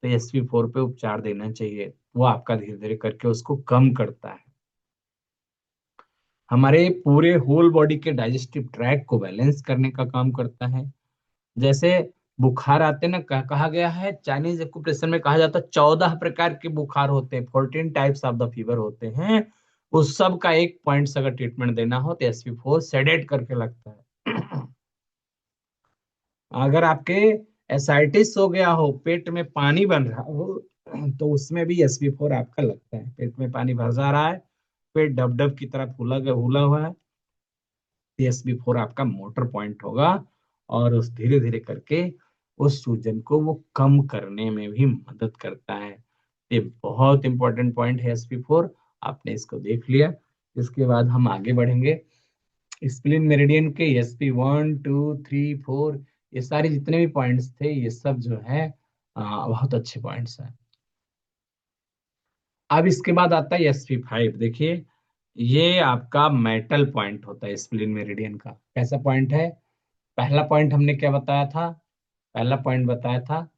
तो SP4 पे उपचार देना चाहिए, वो आपका धीरे धीरे करके उसको कम करता है। हमारे पूरे होल बॉडी के डाइजेस्टिव ट्रैक को बैलेंस करने का काम करता है। जैसे बुखार आते हैं ना, कहा गया है, चाइनीज एक्यूप्रेशर में कहा जाता है 14 प्रकार के बुखार होते हैं, 14 टाइप्स ऑफ द फीवर होते हैं। उस सब का एक पॉइंट से अगर ट्रीटमेंट देना हो तो SP4 सेडेट करके लगता है। अगर आपके एसाइटिस हो गया हो, पेट में पानी बन रहा हो, तो उसमें भी SP4 आपका लगता है। पेट में पानी भर जा रहा है, पेट डब डब की तरह फूला हुआ है, SP4 आपका मोटर पॉइंट होगा, और उस धीरे धीरे करके उस सूजन को वो कम करने में भी मदद करता है। ये बहुत इंपॉर्टेंट पॉइंट है SP4। आपने इसको देख लिया, इसके बाद हम आगे बढ़ेंगे। स्प्लिन मेरिडियन के SP1 2 3 4, ये सारे जितने भी पॉइंट्स थे, ये सब जो है बहुत अच्छे पॉइंट्स हैं। अब इसके बाद आता है SP5। देखिए ये आपका मेटल पॉइंट होता है स्प्लिन मेरिडियन का। कैसा पॉइंट है? पहला पॉइंट हमने क्या बताया था? पहला पॉइंट बताया था,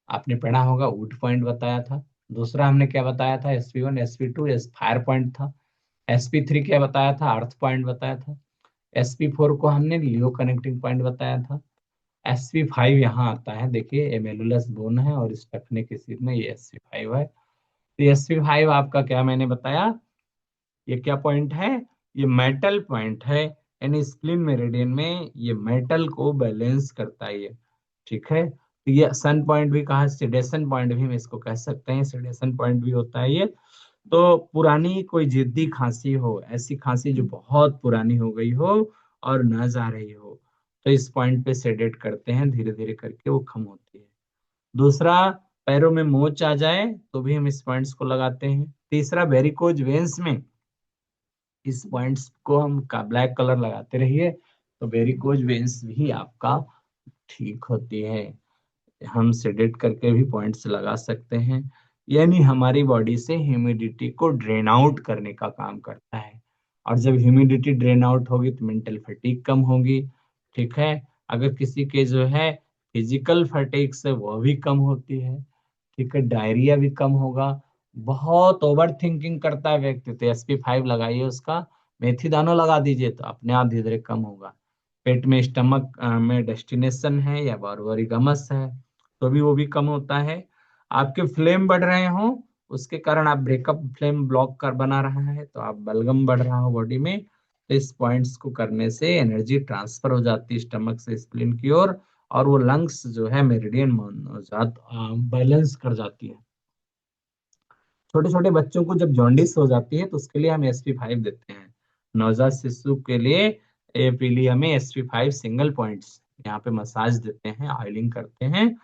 आपने पढ़ा होगा, वुड पॉइंट बताया था। दूसरा हमने क्या बताया था? SP1 SP2 फायर पॉइंट था। SP3 क्या बताया था? अर्थ पॉइंट बताया था। SP4 को हमने लियो कनेक्टिंग पॉइंट बताया था। SP5 यहाँ आता है, देखिए एमेलुलस बोन है और स्टफने के सिर में, ये SP5 है। तो SP5 आपका क्या मैंने बताया, ये क्या पॉइंट है? ये मेटल पॉइंट है, यानी स्प्लिन मेरिडियन में ये मेटल को बैलेंस करता है ये। ठीक है, तो ये सन पॉइंट भी कहा, सेडेशन पॉइंट भी हम इसको कह सकते हैं, सेडेशन पॉइंट भी होता है ये। तो पुरानी कोई जिद्दी खांसी हो, ऐसी खांसी जो बहुत पुरानी हो गई हो और न जा रही हो, तो इस पॉइंट पे सेडेट करते हैं, धीरे धीरे करके वो कम होती है। दूसरा, पैरों में मोच आ जाए तो भी हम इस पॉइंट्स को लगाते हैं। तीसरा, वेरिकोज वेन्स में इस पॉइंट्स को हम का ब्लैक कलर लगाते रहिए, तो वेरिकोज वेन्स भी आपका ठीक होती है। हम सेडेट करके भी पॉइंट्स लगा सकते हैं। यानी हमारी बॉडी से ह्यूमिडिटी को ड्रेन आउट करने का काम करता है। और जब ह्यूमिडिटी ड्रेन आउट होगी तो मेंटल फटीग कम होगी। ठीक है। अगर किसी के जो है फिजिकल फटीग से वो भी कम होती है। ठीक है, डायरिया भी कम होगा। बहुत ओवर थिंकिंग करता है व्यक्ति तो SP5 लगाइए उसका, मेथी दाना लगा दीजिए तो अपने आप धीरे धीरे कम होगा। पेट में स्टमक में डेस्टिनेशन है या बारबरिकमस है तो भी वो भी कम होता है। आपके फ्लेम बढ़ रहे हो उसके कारण आप ब्रेकअप फ्लेम ब्लॉक कर बना रहा है तो आप बलगम बढ़ रहा हो बॉडी में, तो इस पॉइंट्स को करने से एनर्जी ट्रांसफर हो जाती है स्टमक से स्प्लीन की ओर, और वो लंग्स जो है मेरिडियन बैलेंस कर जाती है। छोटे छोटे बच्चों को जब जॉन्डिस हो जाती है तो उसके लिए हम SP5 देते हैं। नवजात शिशु के लिए लिए हमें SP5 सिंगल पॉइंट्स यहाँ पे मसाज देते हैं, ऑयलिंग करते हैं।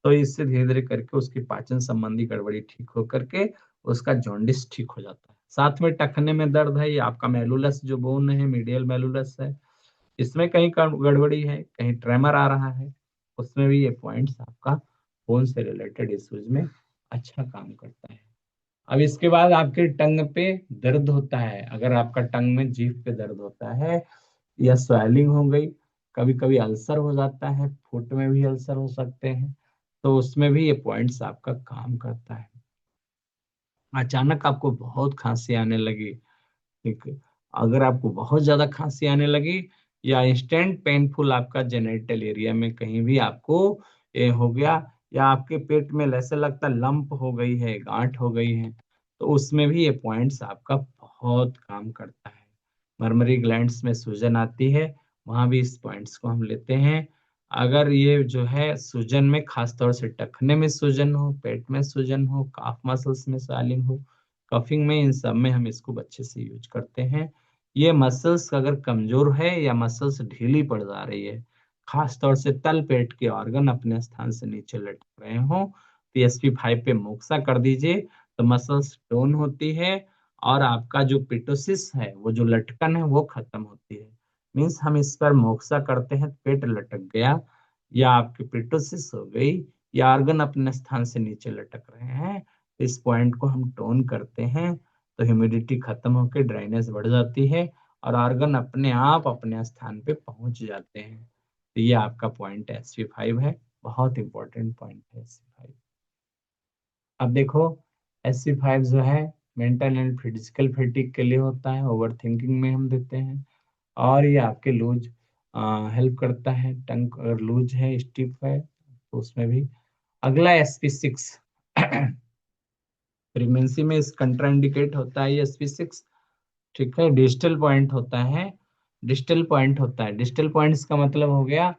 तो इससे धीरे धीरे करके उसकी पाचन संबंधी गड़बड़ी ठीक हो करके उसका जॉन्डिस ठीक हो जाता है। साथ में टखने में दर्द है, ये आपका मेलुलस जो बोन है, मीडियल मेलुलस है, इसमें कहीं गड़बड़ी है, कहीं ट्रेमर आ रहा है, उसमें भी ये पॉइंट्स आपका बोन से रिलेटेड इश्यूज में अच्छा काम करता है। अब इसके बाद आपके टंग पे दर्द होता है, अगर आपका टंग में जीभ पे दर्द होता है या स्वेलिंग हो गई, कभी कभी अल्सर हो जाता है, फुट में भी अल्सर हो सकते हैं, तो उसमें भी ये पॉइंट्स आपका काम करता है। अचानक आपको बहुत खांसी आने लगी, ठीक है, अगर आपको बहुत ज्यादा खांसी आने लगी या इंस्टेंट पेनफुल आपका जेनिटल एरिया में कहीं भी आपको ये हो गया, या आपके पेट में ऐसे लगता लंप हो गई है, गांठ हो गई है, तो उसमें भी ये पॉइंट्स आपका बहुत काम करता है। मरमरी ग्लैंड्स में सूजन आती है, वहां भी इस पॉइंट्स को हम लेते हैं। अगर ये जो है सूजन में खासतौर से टखने में सूजन हो, पेट में सूजन हो, काफ मसल्स में स्वेलिंग हो, कफिंग में, इन सब में हम इसको अच्छे से यूज करते हैं। ये मसल्स अगर कमजोर है या मसल्स ढीली पड़ जा रही है, खास तौर से तल पेट के ऑर्गन अपने स्थान से नीचे लटक रहे हो, तो SP5 पे मोक्सा कर दीजिए, तो मसल्स टोन होती है और आपका जो पिटोसिस है, वो जो लटकन है, वो खत्म होती है। मीन्स हम इस पर मोक्सा करते हैं, पेट लटक गया या आपकी पिटोसिस हो गई या ऑर्गन अपने स्थान से नीचे लटक रहे हैं, इस पॉइंट को हम टोन करते हैं तो ह्यूमिडिटी खत्म होकर ड्राइनेस बढ़ जाती है और ऑर्गन अपने आप अपने स्थान पे पहुंच जाते हैं। तो ये आपका पॉइंट SP5 है, बहुत इंपॉर्टेंट पॉइंट है SP5। अब देखो, SP5 जो है मेंटल एंड फिजिकल फैटिग के लिए होता है, ओवर थिंकिंग में हम देते हैं, और ये आपके लूज हेल्प करता है, टंग अगर लूज है, स्टिफ है तो उसमें भी। अगला SP6 प्रेगनेंसी में इस कंट्राइंडिकेट होता है ये SP6। ठीक है, डिजिटल पॉइंट होता है। डिजिटल पॉइंट होता है, डिजिटल पॉइंट्स का मतलब हो गया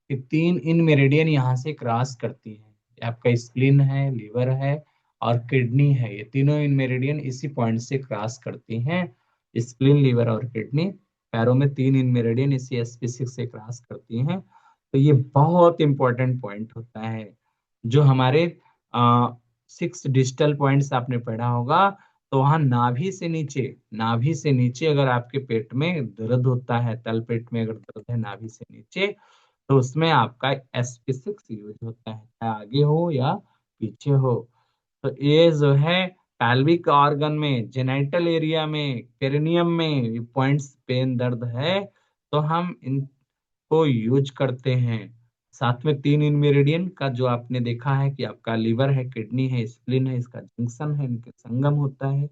कि 3 इन मेरिडियन यहाँ से क्रॉस करती है। ये आपका स्प्लीन है, लीवर है और किडनी है, ये तीनों इन मेरिडियन इसी पॉइंट से क्रॉस करती हैं। स्प्लीन, लीवर और किडनी, पैरों में 3 इन मेरिडियन इसी SP6 से क्रॉस करती हैं। तो ये बहुत इंपॉर्टेंट पॉइंट होता है। जो हमारे 6 डिजिटल पॉइंट्स आपने पढ़ा होगा, तो वहां नाभि से नीचे, नाभि से नीचे अगर आपके पेट में दर्द होता है, तल पेट में अगर दर्द है नाभि से नीचे, तो उसमें आपका SP6 यूज होता है, चाहे आगे हो या पीछे हो। तो ये जो है पैल्विक ऑर्गन में, जेनाइटल एरिया में, पेरिनियम में पॉइंट्स पेन दर्द है, तो हम इनको यूज करते हैं। साथ में 3 इन मेरिडियन का जो आपने देखा है कि आपका लीवर है, किडनी है, स्प्लीन है, इसका जंक्शन है, इनके संगम होता है।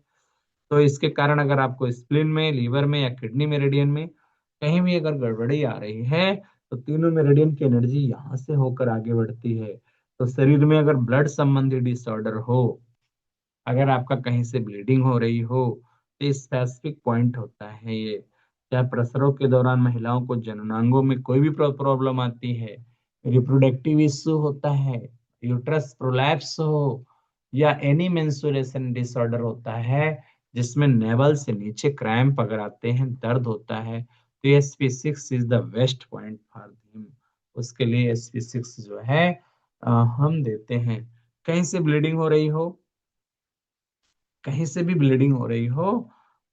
तो इसके कारण अगर आपको स्प्लीन में, लीवर में या किडनी मेरिडियन में कहीं भी अगर गड़बड़ी आ रही है, तो तीनों मेरिडियन की एनर्जी यहाँ से होकर आगे बढ़ती है। तो शरीर में अगर ब्लड संबंधी डिसऑर्डर हो, अगर आपका कहीं से ब्लीडिंग हो रही हो, तो स्पेसिफिक पॉइंट होता है ये। चाहे प्रसव के दौरान महिलाओं को जननांगों में कोई भी प्रॉब्लम आती है, रिप्रोडक्टिव इश्यू होता है, यूट्रस प्रोलैप्स हो, या एनी मेंस्ट्रुएशन डिसऑर्डर होता है जिसमें नेवल से नीचे क्रैम्प अगर आते हैं, दर्द होता है, तो SP6 is the best point for him. उसके लिए SP6 जो है हम देते हैं। कहीं से ब्लीडिंग हो रही हो, कहीं से भी ब्लीडिंग हो रही हो,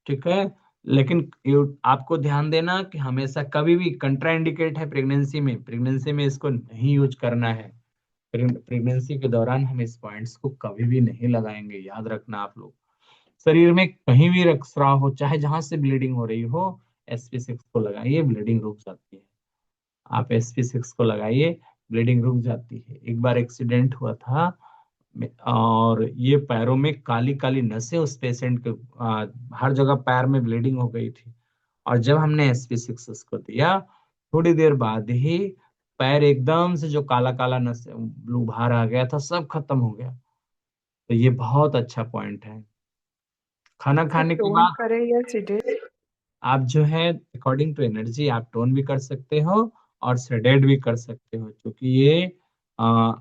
ठीक है, लेकिन आपको ध्यान देना कि हमेशा कभी भी कंट्राइंडिकेट है प्रेगनेंसी में, प्रेगनेंसी में इसको नहीं यूज करना है। प्रेगनेंसी के दौरान हम इस पॉइंट्स को कभी भी नहीं लगाएंगे, याद रखना आप लोग। शरीर में कहीं भी रक्तस्राव हो, चाहे जहां से ब्लीडिंग हो रही हो, sp6 को लगाइए, ब्लीडिंग रुक जाती है। आप sp6 को लगाइए, ब्लीडिंग रुक जाती है। एक बार एक्सीडेंट हुआ था और ये पैरों में काली काली नसें उस पेशेंट के, हर जगह पैर में ब्लीडिंग हो गई थी। और जब हमने sp6 उसको दिया, थोड़ी देर बाद ही पैर एकदम से जो काला काला नस उभार आ गया था, सब खत्म हो गया। तो ये बहुत अच्छा पॉइंट है। खाना सर खाने के टोन बाद करें या सीधे? आप जो है अकॉर्डिंग टू एनर्जी आप टोन भी कर सकते हो और सेडेट भी कर सकते हो, क्योंकि ये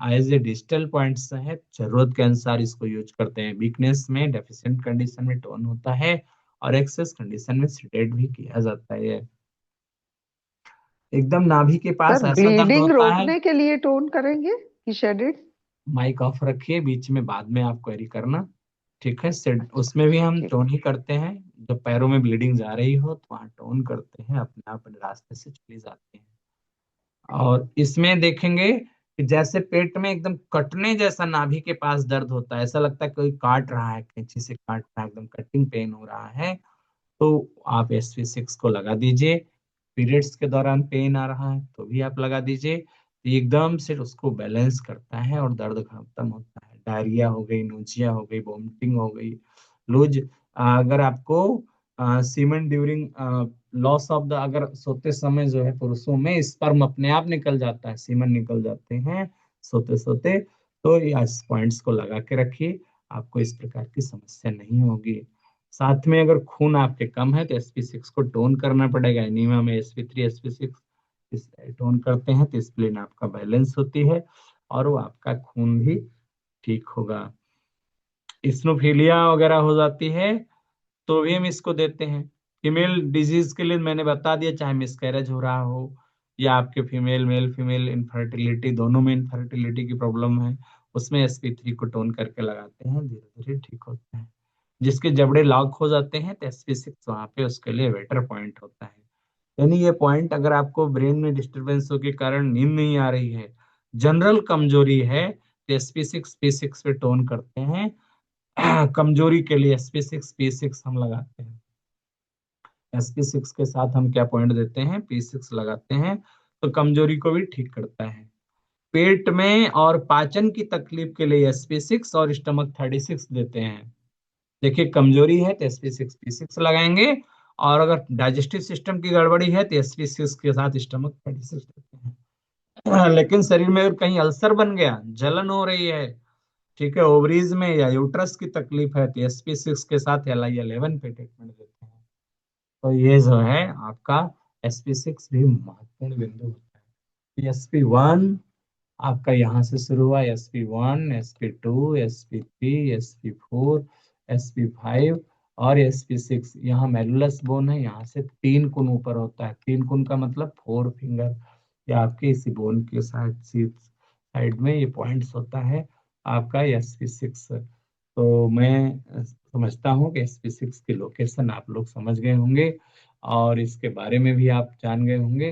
एज ए डिजिटल पॉइंट्स है, जरूरत के अनुसार इसको यूज करते हैं। वीकनेस में, डेफिशिएंट कंडीशन में टोन होता है, और एक्सेस कंडीशन में सेडेट भी किया जाता है। ये एकदम नाभि के पास सर ऐसा दर्द ब्लीडिंग होता है। रोकने के लिए टोन करेंगे कि शेडेड? माइक ऑफ रखिए, बीच में बाद में आप क्वेरी करना। ठीक है, सेड अच्छा, उसमें भी हम ठीक। टोन ही करते हैं। जब पैरों में ब्लीडिंग जा रही हो तो वहाँ टोन करते हैं, अपने आप रास्ते से चली जाती है। और इसमें देखेंगे कि जैसे पेट में एकदम कटने जैसा नाभि के पास दर्द होता है, ऐसा लगता है कोई काट रहा है, कैंची से काट रहा है, एकदम कटिंग पेन हो रहा है, तो आप sp6 को लगा दीजिए। पीरियड्स के दौरान पेन आ रहा है तो भी आप लगा दीजिए, तो एकदम से उसको बैलेंस करता है और दर्द खत्म होता है। डायरिया हो गई, नोजिया हो गई, वोमिटिंग हो गई, लूज, अगर आपको सीमेन ड्यूरिंग लॉस ऑफ द, अगर सोते समय जो है पुरुषों में स्पर्म अपने आप निकल जाता है, सीमन निकल जाते हैं सोते सोते, तो इस पॉइंट्स को लगा के रखिए, आपको इस प्रकार की समस्या नहीं होगी। साथ में अगर खून आपके कम है तो sp6 को टोन करना पड़ेगा। एनीमिया में sp3 sp6 इस टोन करते हैं तो स्प्लीन आपका बैलेंस होती है और वो आपका खून भी ठीक होगा। इस्नोफिलिया वगैरह हो जाती है तो भी हम इसको देते हैं। फीमेल डिजीज के लिए मैंने बता दिया, चाहे मिसकैरेज हो रहा हो या आपके फीमेल मेल फीमेल इनफर्टिलिटी, दोनों में इनफर्टिलिटी की प्रॉब्लम है, उसमें sp3 को टोन करके लगाते हैं, धीरे धीरे ठीक होते हैं। जिसके जबड़े लॉक हो जाते हैं तो sp6 वहां पे उसके लिए बेटर पॉइंट होता है। यानी ये पॉइंट, अगर आपको ब्रेन में डिस्टरबेंस के कारण नींद नहीं आ रही है, जनरल कमजोरी है, तो sp6 p6 पे टोन करते हैं। कमजोरी के लिए sp6 p6 हम लगाते हैं। sp6 के साथ हम क्या पॉइंट देते हैं, p6 लगाते हैं, तो कमजोरी को भी ठीक करता है। पेट में और पाचन की तकलीफ के लिए sp6 और स्टमक 36 देते हैं। देखिए, कमजोरी है तो sp6 p6 लगाएंगे, और अगर डाइजेस्टिव सिस्टम की गड़बड़ी है तो sp6 के साथ स्टमक 36 देते हैं। लेकिन शरीर में अगर कहीं अल्सर बन गया, जलन हो रही है, ठीक है, ओवरीज में या यूट्रस की तकलीफ है, तो sp6 के साथ li11 पे ट्रीटमेंट देते हैं। तो ये जो है आपका sp6 भी महत्वपूर्ण बिंदु होता है। sp1 आपका यहाँ से शुरू हुआ, sp1 sp2 sp3 sp4 sp5 और sp6, यहाँ मेडुलस बोन है, यहाँ से 3 कुन ऊपर होता है। 3 कुन का मतलब 4 फिंगर, या आपके इसी बोन के साइड साइड में ये पॉइंट्स होता है आपका sp6। तो मैं समझता हूँ कि sp6 की लोकेशन आप लोग समझ गए होंगे और इसके बारे में भी आप जान गए होंगे।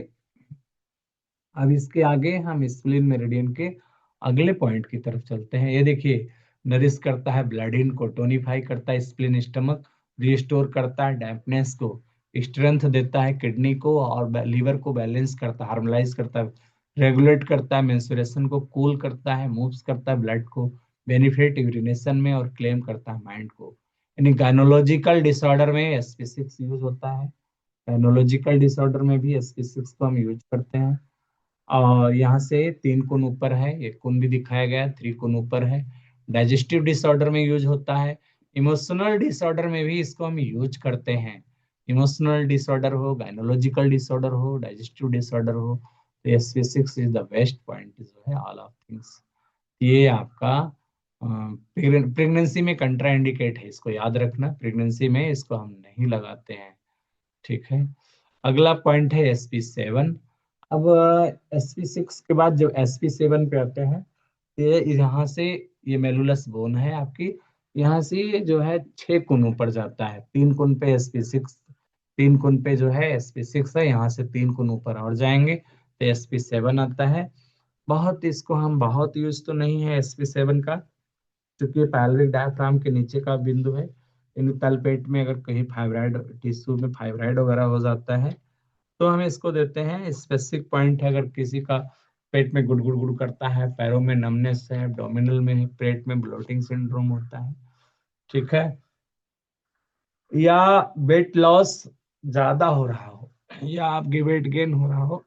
अब इसके आगे हम स्प्लीन मेरिडियन के अगले पॉइंट की तरफ चलते हैं। ये देखिए, नरिश करता है ब्लड इन को, टोनिफाई करता है स्प्लीन स्टमक, रिस्टोर करता है डैम्पनेस को, स्ट्रेंथ देता है किडनी को और लीवर को, बैलेंस करता है, हार्मोनाइज करता है, रेगुलेट करता है मेंस्ट्रुएशन को, कूल करता है, मूव्स करता है ब्लड को, बेनिफिट यूरिनेशन में, और क्लेम करता है माइंड को। यानी गायनोलॉजिकल डिसऑर्डर में sp6 यूज होता है। गायनोलॉजिकल डिसऑर्डर में भी sp6 को हम यूज करते हैं। और यहाँ से 3 कुन ऊपर है, एक कुन भी दिखाया गया है, 3 कुन ऊपर है। डाइजेस्टिव डिसऑर्डर में यूज होता है। इमोशनल डिसऑर्डर में भी इसको हम यूज करते हैं। इमोशनल डिसऑर्डर हो, गायनोलॉजिकल डिसऑर्डर हो, डाइजेस्टिव डिसऑर्डर हो, तो sp6 is the best point जो है ऑल ऑफ थिंग्स। ये आपका प्रेगनेंसी में कंट्रा इंडिकेट है, इसको याद रखना, प्रेगनेंसी में इसको हम नहीं लगाते हैं। ठीक है, अगला पॉइंट है sp7। अब sp6 के बाद जब sp7 पे आते हैं, ये यहाँ से, ये मेलुलस बोन है आपकी, यहाँ से ये जो है 6 कुन ऊपर जाता है। 3 कुन पे sp6, 3 कुन पे जो है sp6 है, यहाँ से 3 कुन ऊपर और जाएंगे तो sp7 आता है। बहुत इसको हम बहुत यूज तो नहीं है SP7 का, क्योंकि पैल्विक डायफ्राम के नीचे का बिंदु है। इन तलपेट में अगर कहीं फाइब्राइड टिश्यू में फाइब्राइड वगैरह हो जाता है तो हम इसको देते हैं। स्पेसिफिक पॉइंट है, अगर किसी का पेट में गुड़ गुड़ गुड़ करता है, पैरों में नमनेस है, एब्डोमिनल में, पेट में ब्लोटिंग सिंड्रोम होता है, ठीक है, या वेट लॉस ज्यादा हो रहा हो, या आपकी वेट गेन हो रहा हो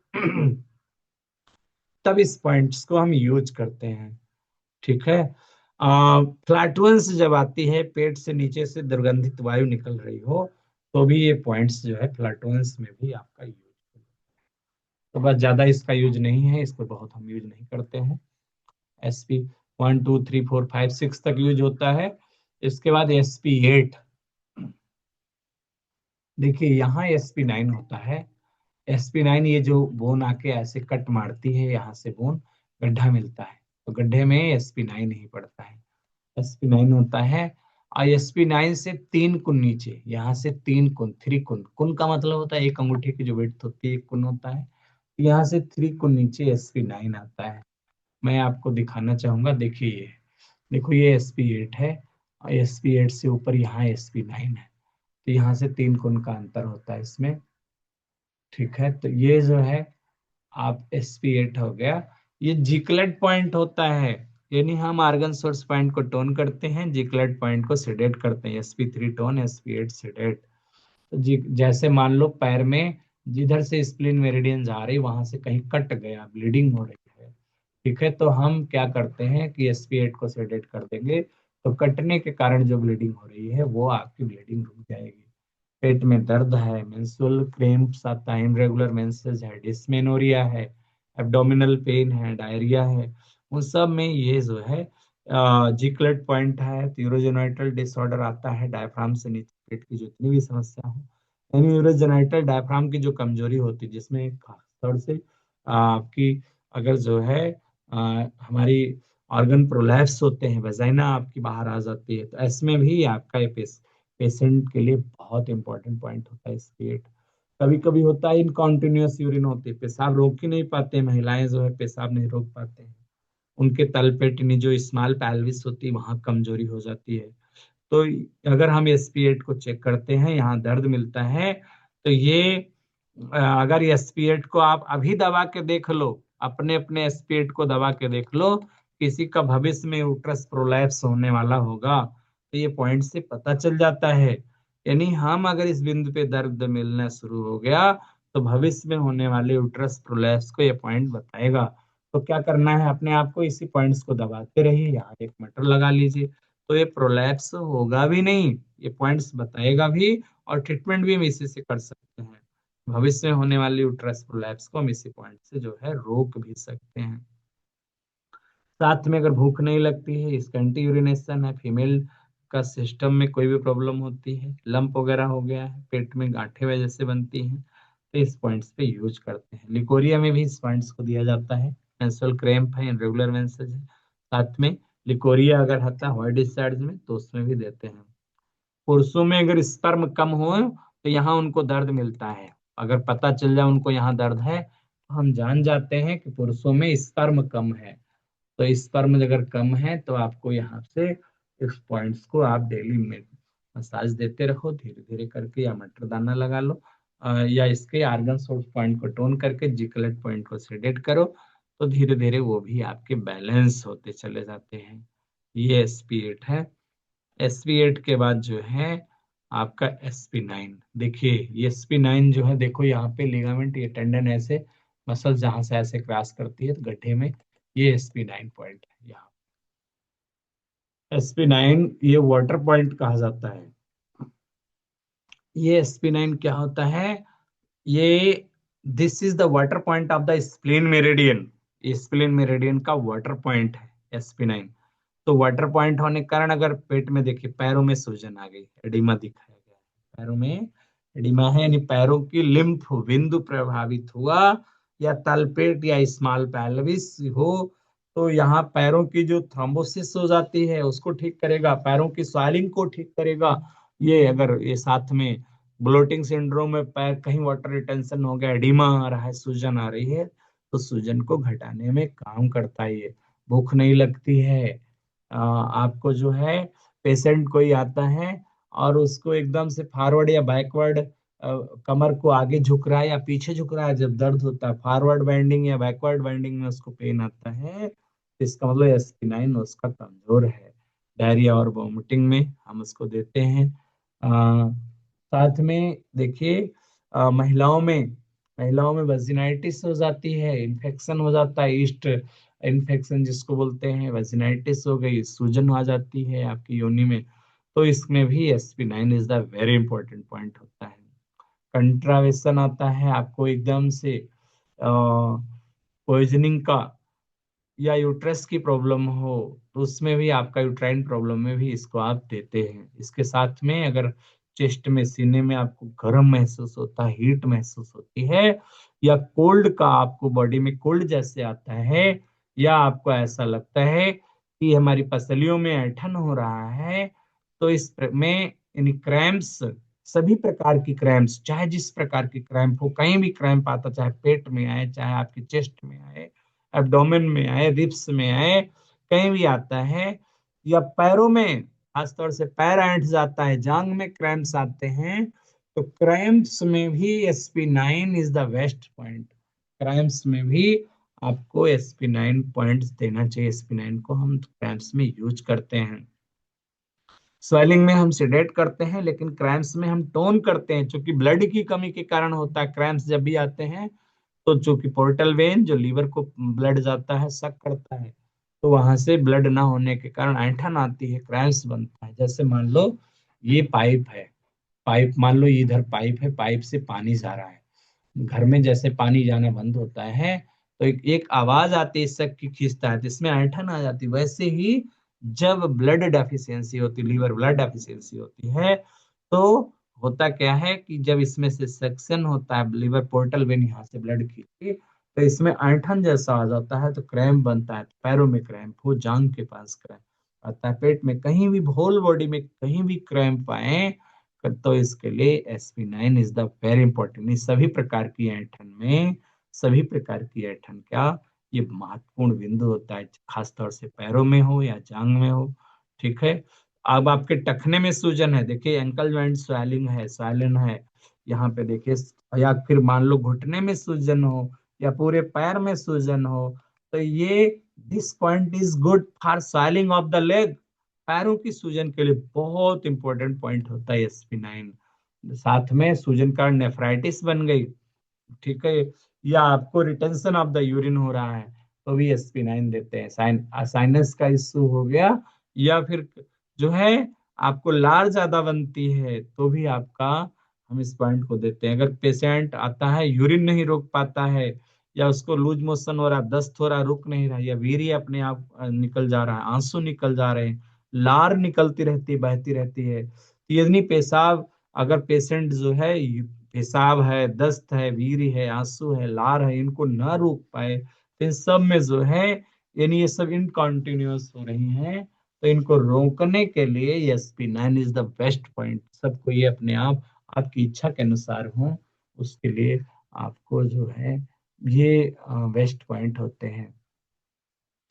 तब इस पॉइंट्स को हम यूज करते हैं, ठीक है। फ्लैटुलेंस जब आती है, पेट से नीचे से दुर्गंधित वायु निकल रही हो, तो भी ये पॉइंट्स जो है फ्लैटुलेंस में भी आपका यूज, तो बस ज्यादा इसका यूज नहीं है, इसको बहुत हम यूज नहीं करते हैं। SP 1 2 3 4 5 6 तक यूज होता है। इसके बाद SP 8, देखिए यहाँ SP 9 होता है। SP 9 ये जो बोन आके ऐसे कट मारती है, यहाँ से बोन गड्ढा मिलता है, तो गड्ढे में SP 9 ही पड़ता है, SP 9 होता है। और SP 9 से 3 कुन नीचे, यहाँ से 3 कुन, 3 कुन, कुन का मतलब होता है एक अंगूठे की जो विड्थ होती है, 1 कुन होता है। यहाँ से 3 कुन नीचे SP 9 आता है। मैं आपको दिखाना चाहूंगा, देखिए ये, देखो ये SP 8 है, और SP 8 से ऊपर यहाँ SP 9 है, तो यहाँ से 3 कुन का अंतर होता है इसमें, ठीक है। तो ये जो है आप SP 8 हो गया। ये जिकलेट पॉइंट होता है, यानी हम आर्गन सोर्स पॉइंट को टोन करते हैं, जिकलेट पॉइंट को सेडेट करते हैं। SP 3 tone, SP 8 sedate. तो जी जैसे मान लो पैर में जिधर से स्प्लिन मेरिडियन जा रही, वहां से कहीं कट गया, ब्लीडिंग हो रही है, ठीक है, तो हम क्या करते हैं कि SP 8 को सेडेट कर देंगे, तो कटने के कारण जो ब्लीडिंग हो रही है वो आपकी ब्लीडिंग रुक जाएगी। पेट में दर्द है, मेंस्ट्रुअल क्रैम्प्स आता है, इरेगुलर मेंसेस है, डिस्मेनोरिया है, एब्डोमिनल पेन है, डायरिया है, उन सब में ये जो है जिकलेट पॉइंट है। यूरोजेनाइटल डिसऑर्डर आता है, डायफ्राम से नीचे पेट की जितनी भी समस्या हो, यानी यूरोजेनाइटल डायफ्राम की जो कमजोरी होती है, जिसमें खासतौर से आपकी अगर जो है हमारी ऑर्गन प्रोलैप्स होते हैं, वजाइना आपकी बाहर आ जाती है, तो इसमें भी आपका ये पेशेंट के लिए बहुत इंपॉर्टेंट पॉइंट होता है SP 8। कभी कभी होता है इनकॉन्टिन्यूअस यूरिन होती है, पेशाब रोक ही नहीं पाते, महिलाएं जो है पेशाब नहीं रोक पाते हैं, उनके तलपेट जो स्मॉल पैल्विस होती है वहां कमजोरी हो जाती है। तो अगर हम SP 8 को चेक करते हैं, यहाँ दर्द मिलता है, तो ये अगर SP 8 को आप अभी दबा के देख लो, अपने अपने SP 8 को दबा के देख लो, किसी का भविष्य में यूट्रस प्रोलैप्स होने वाला होगा, तो ये पॉइंट से पता चल जाता है। यानी हम अगर इस बिंदु पे दर्द मिलना शुरू हो गया, तो भविष्य में होने वाले यूट्रस प्रोलैप्स को ये पॉइंट बताएगा। तो क्या करना है, अपने आप को इसी पॉइंट्स को दबाते रहिए, यहाँ एक मीटर लगा लीजिए, तो ये प्रोलैप्स होगा भी नहीं, ये पॉइंट्स बताएगा भी, और ट्रीटमेंट भी हम इसी से कर सकते हैं। भविष्य में होने वाली यूट्रस प्रोलैप्स को हम इसी पॉइंट से जो है रोक भी सकते हैं। साथ में अगर भूख नहीं लगती है, स्कैंटी यूरिनेशन है, फीमेल का सिस्टम में कोई भी प्रॉब्लम होती है, लंप वगैरह हो गया है, पेट में गांठें वजह से बनती हैं, तो इस पॉइंट्स पे यूज करते हैं। लिकोरिया में भी इस पॉइंट्स को दिया जाता है। मेंस्ट्रुअल क्रैम्प है, इरेगुलर मेंसेस है, साथ में लिकोरिया अगर आता है व्हाइट डिस्चार्ज में, तो उसमें भी देते हैं। पुरुषों में अगर स्पर्म कम हो, तो यहाँ उनको दर्द मिलता है, अगर पता चल जाए उनको यहाँ दर्द है, तो हम जान जाते हैं कि पुरुषों में स्पर्म कम है। तो स्पर्म अगर कम है, तो आपको यहाँ से इस पॉइंट्स को आप डेली में मसाज देते रहो, धीरे धीरे करके, या मटर दाना लगा लो, या इसके आर्गन सोर्स पॉइंट को टोन करके जिकलेट पॉइंट को सेडेट करो, तो धीरे धीरे वो भी आपके बैलेंस होते चले जाते हैं। ये SP 8 है। SP 8 के बाद जो है आपका SP 9, देखिए ये SP 9 जो है, देखो यहाँ पे लिगामेंट, ये टेंडन ऐसे मसल जहां से ऐसे क्रॉस करती है तो गड्ढे में, ये SP 9 पॉइंट है यहाँ। SP 9 ये वाटर पॉइंट कहा जाता है। ये SP 9 क्या होता है, ये this is the water point of the spleen meridian, spleen meridian का वाटर पॉइंट है SP 9। तो वाटर पॉइंट होने के कारण अगर पेट में देखिए पैरों में सूजन आ गई, एडिमा दिखाया गया है, पैरों में एडिमा है, यानी पैरों की लिम्फ बिंदु प्रभावित हुआ, या तलपेट या स्मॉल पैल्विस हो, तो यहाँ पैरों की जो थ्रोम्बोसिस हो जाती है उसको ठीक करेगा, पैरों की स्वाइलिंग को ठीक करेगा। ये अगर ये साथ में ब्लोटिंग सिंड्रोम में पैर कहीं वाटर रिटेंशन हो गया, एडिमा आ रहा है, सूजन आ रही है, तो सूजन को घटाने में काम करता है ये। भूख नहीं लगती है। आपको जो है, पेशेंट कोई आता है और उसको एकदम से फॉरवर्ड या बैकवर्ड, कमर को आगे झुक रहा है या पीछे झुक रहा है, जब दर्द होता है फॉरवर्ड बेंडिंग या बैकवर्ड बेंडिंग में उसको पेन आता है, तो इसका मतलब एस्पिनाइन उसका कमजोर है। डायरिया और वोमिटिंग में हम उसको देते हैं। साथ में देखिए, महिलाओं में वजिनाइटिस हो जाती है, इन्फेक्शन हो जाता है, ईस्ट इन्फेक्शन जिसको बोलते हैं, वजिनाइटिस हो गई, सूजन आ जाती है आपकी योनि में, तो इसमें भी SP nine is the very important point होता है। कंट्रावेशन आता है आपको एकदम से पॉइजनिंग का, या यूट्रस की प्रॉब्लम हो, तो उसमें भी आपका यूट्राइन प्रॉब्लम में भी इसको आप देते हैं। इसके साथ में अगर चेस्ट में, सीने में आपको गर्म महसूस होता है, हीट महसूस होती है, या कोल्ड का आपको बॉडी में कोल्ड जैसे आता है, या आपको ऐसा लगता है कि हमारी पसलियों में ऐंठन हो रहा है, तो में यानी क्रैम्प्स, सभी प्रकार की क्रैम्प्स, चाहे जिस प्रकार की क्रैम्प हो, कहीं भी क्रैम्प आता, चाहे पेट में आए, चाहे आपके चेस्ट में आए, एब्डोमेन में आए, रिब्स में आए, कहीं भी आता है, या पैरों में, खासतौर से पैर ऐंठ जाता है, जांग में क्रैम्प्स आते हैं, तो क्रैम्प्स में भी SP nine is the best point. Cramps में भी आपको एसपी9 पॉइंट्स देना चाहिए। एसपी9 को हम क्रैम्प्स में यूज करते हैं। स्वेलिंग में हम सिडेट करते हैं, लेकिन क्रैम्प्स में हम टोन करते हैं, क्योंकि ब्लड की कमी के कारण होता है क्रैम्प्स जब भी आते हैं। तो चूंकि पोर्टल वेन जो लीवर को ब्लड जाता है, सक करता है, तो वहां से ब्लड ना होने के कारण ऐंठन आती है, क्रैम्प्स बनता है। जैसे मान लो ये पाइप है, पाइप मान लो इधर पाइप है, पाइप से पानी जा रहा है, घर में जैसे पानी जाना बंद होता है, तो एक आवाज आती है सक की, खींचता है, तो इसमें ऐंठन आ जाती है। वैसे ही जब ब्लड डेफिशिएंसी होती, लीवर ब्लड डेफिशिएंसी होती है, तो होता क्या है कि जब इसमें से सेक्शन होता है, लीवर पोर्टल वेन यहाँ से ब्लड खींचती, तो इसमें ऐंठन जैसा आ जाता है, तो क्रैम्प बनता है। पैरों में क्रैम्प हो, जांग के पास क्रैम्प आता है, पेट में कहीं भी, होल बॉडी में कहीं भी क्रैम्प आए, तो इसके लिए एसपी9 इज द वेरी इंपॉर्टेंट। सभी प्रकार की ऐंठन में, सभी प्रकार की ऐंठन क्या, ये महत्वपूर्ण बिंदु होता है, खासतौर से पैरों में हो या जांग में हो। ठीक है। अब आपके टखने में सूजन है, देखिए एंकल जॉइंट स्वेलिंग है, स्वेलन है यहाँ पे देखिए, या फिर मान लो घुटने में सूजन हो, या पूरे पैर में सूजन हो, तो ये this point is good for swelling of the leg. पैरों की सूजन के लिए बहुत इंपॉर्टेंट पॉइंट होता है एसपी9। साथ में सूजन का नेफ्राइटिस बन गई, ठीक है, या आपको रिटेंशन ऑफ द यूरिन हो रहा है, तो भी एसपी9 देते हैं। साइनस का इश्यू हो गया, या फिर जो है आपको लार ज्यादा बनती है, तो भी आपका, हम इस पॉइंट को देते हैं। अगर पेशेंट आता है यूरिन नहीं रोक पाता है, या उसको लूज मोशन हो रहा, दस्त हो रहा, रुक नहीं रहा, या वीर्य अपने आप निकल जा रहा है, आंसू निकल जा रहे हैं, लार निकलती रहती, बहती रहती है, तो यानी पेशाब, अगर पेशेंट जो है पेशाब है, दस्त है, वीर्य है, आंसू है, लार है, इनको न रोक पाए, तो इन सब में जो है, यानी ये सब इनकॉन्टिन्यूअस हो रही हैं, तो इनको रोकने के लिए एसपी9 इज द बेस्ट पॉइंट। सबको ये अपने आप, आपकी इच्छा के अनुसार हो, उसके लिए आपको जो है ये बेस्ट पॉइंट होते हैं।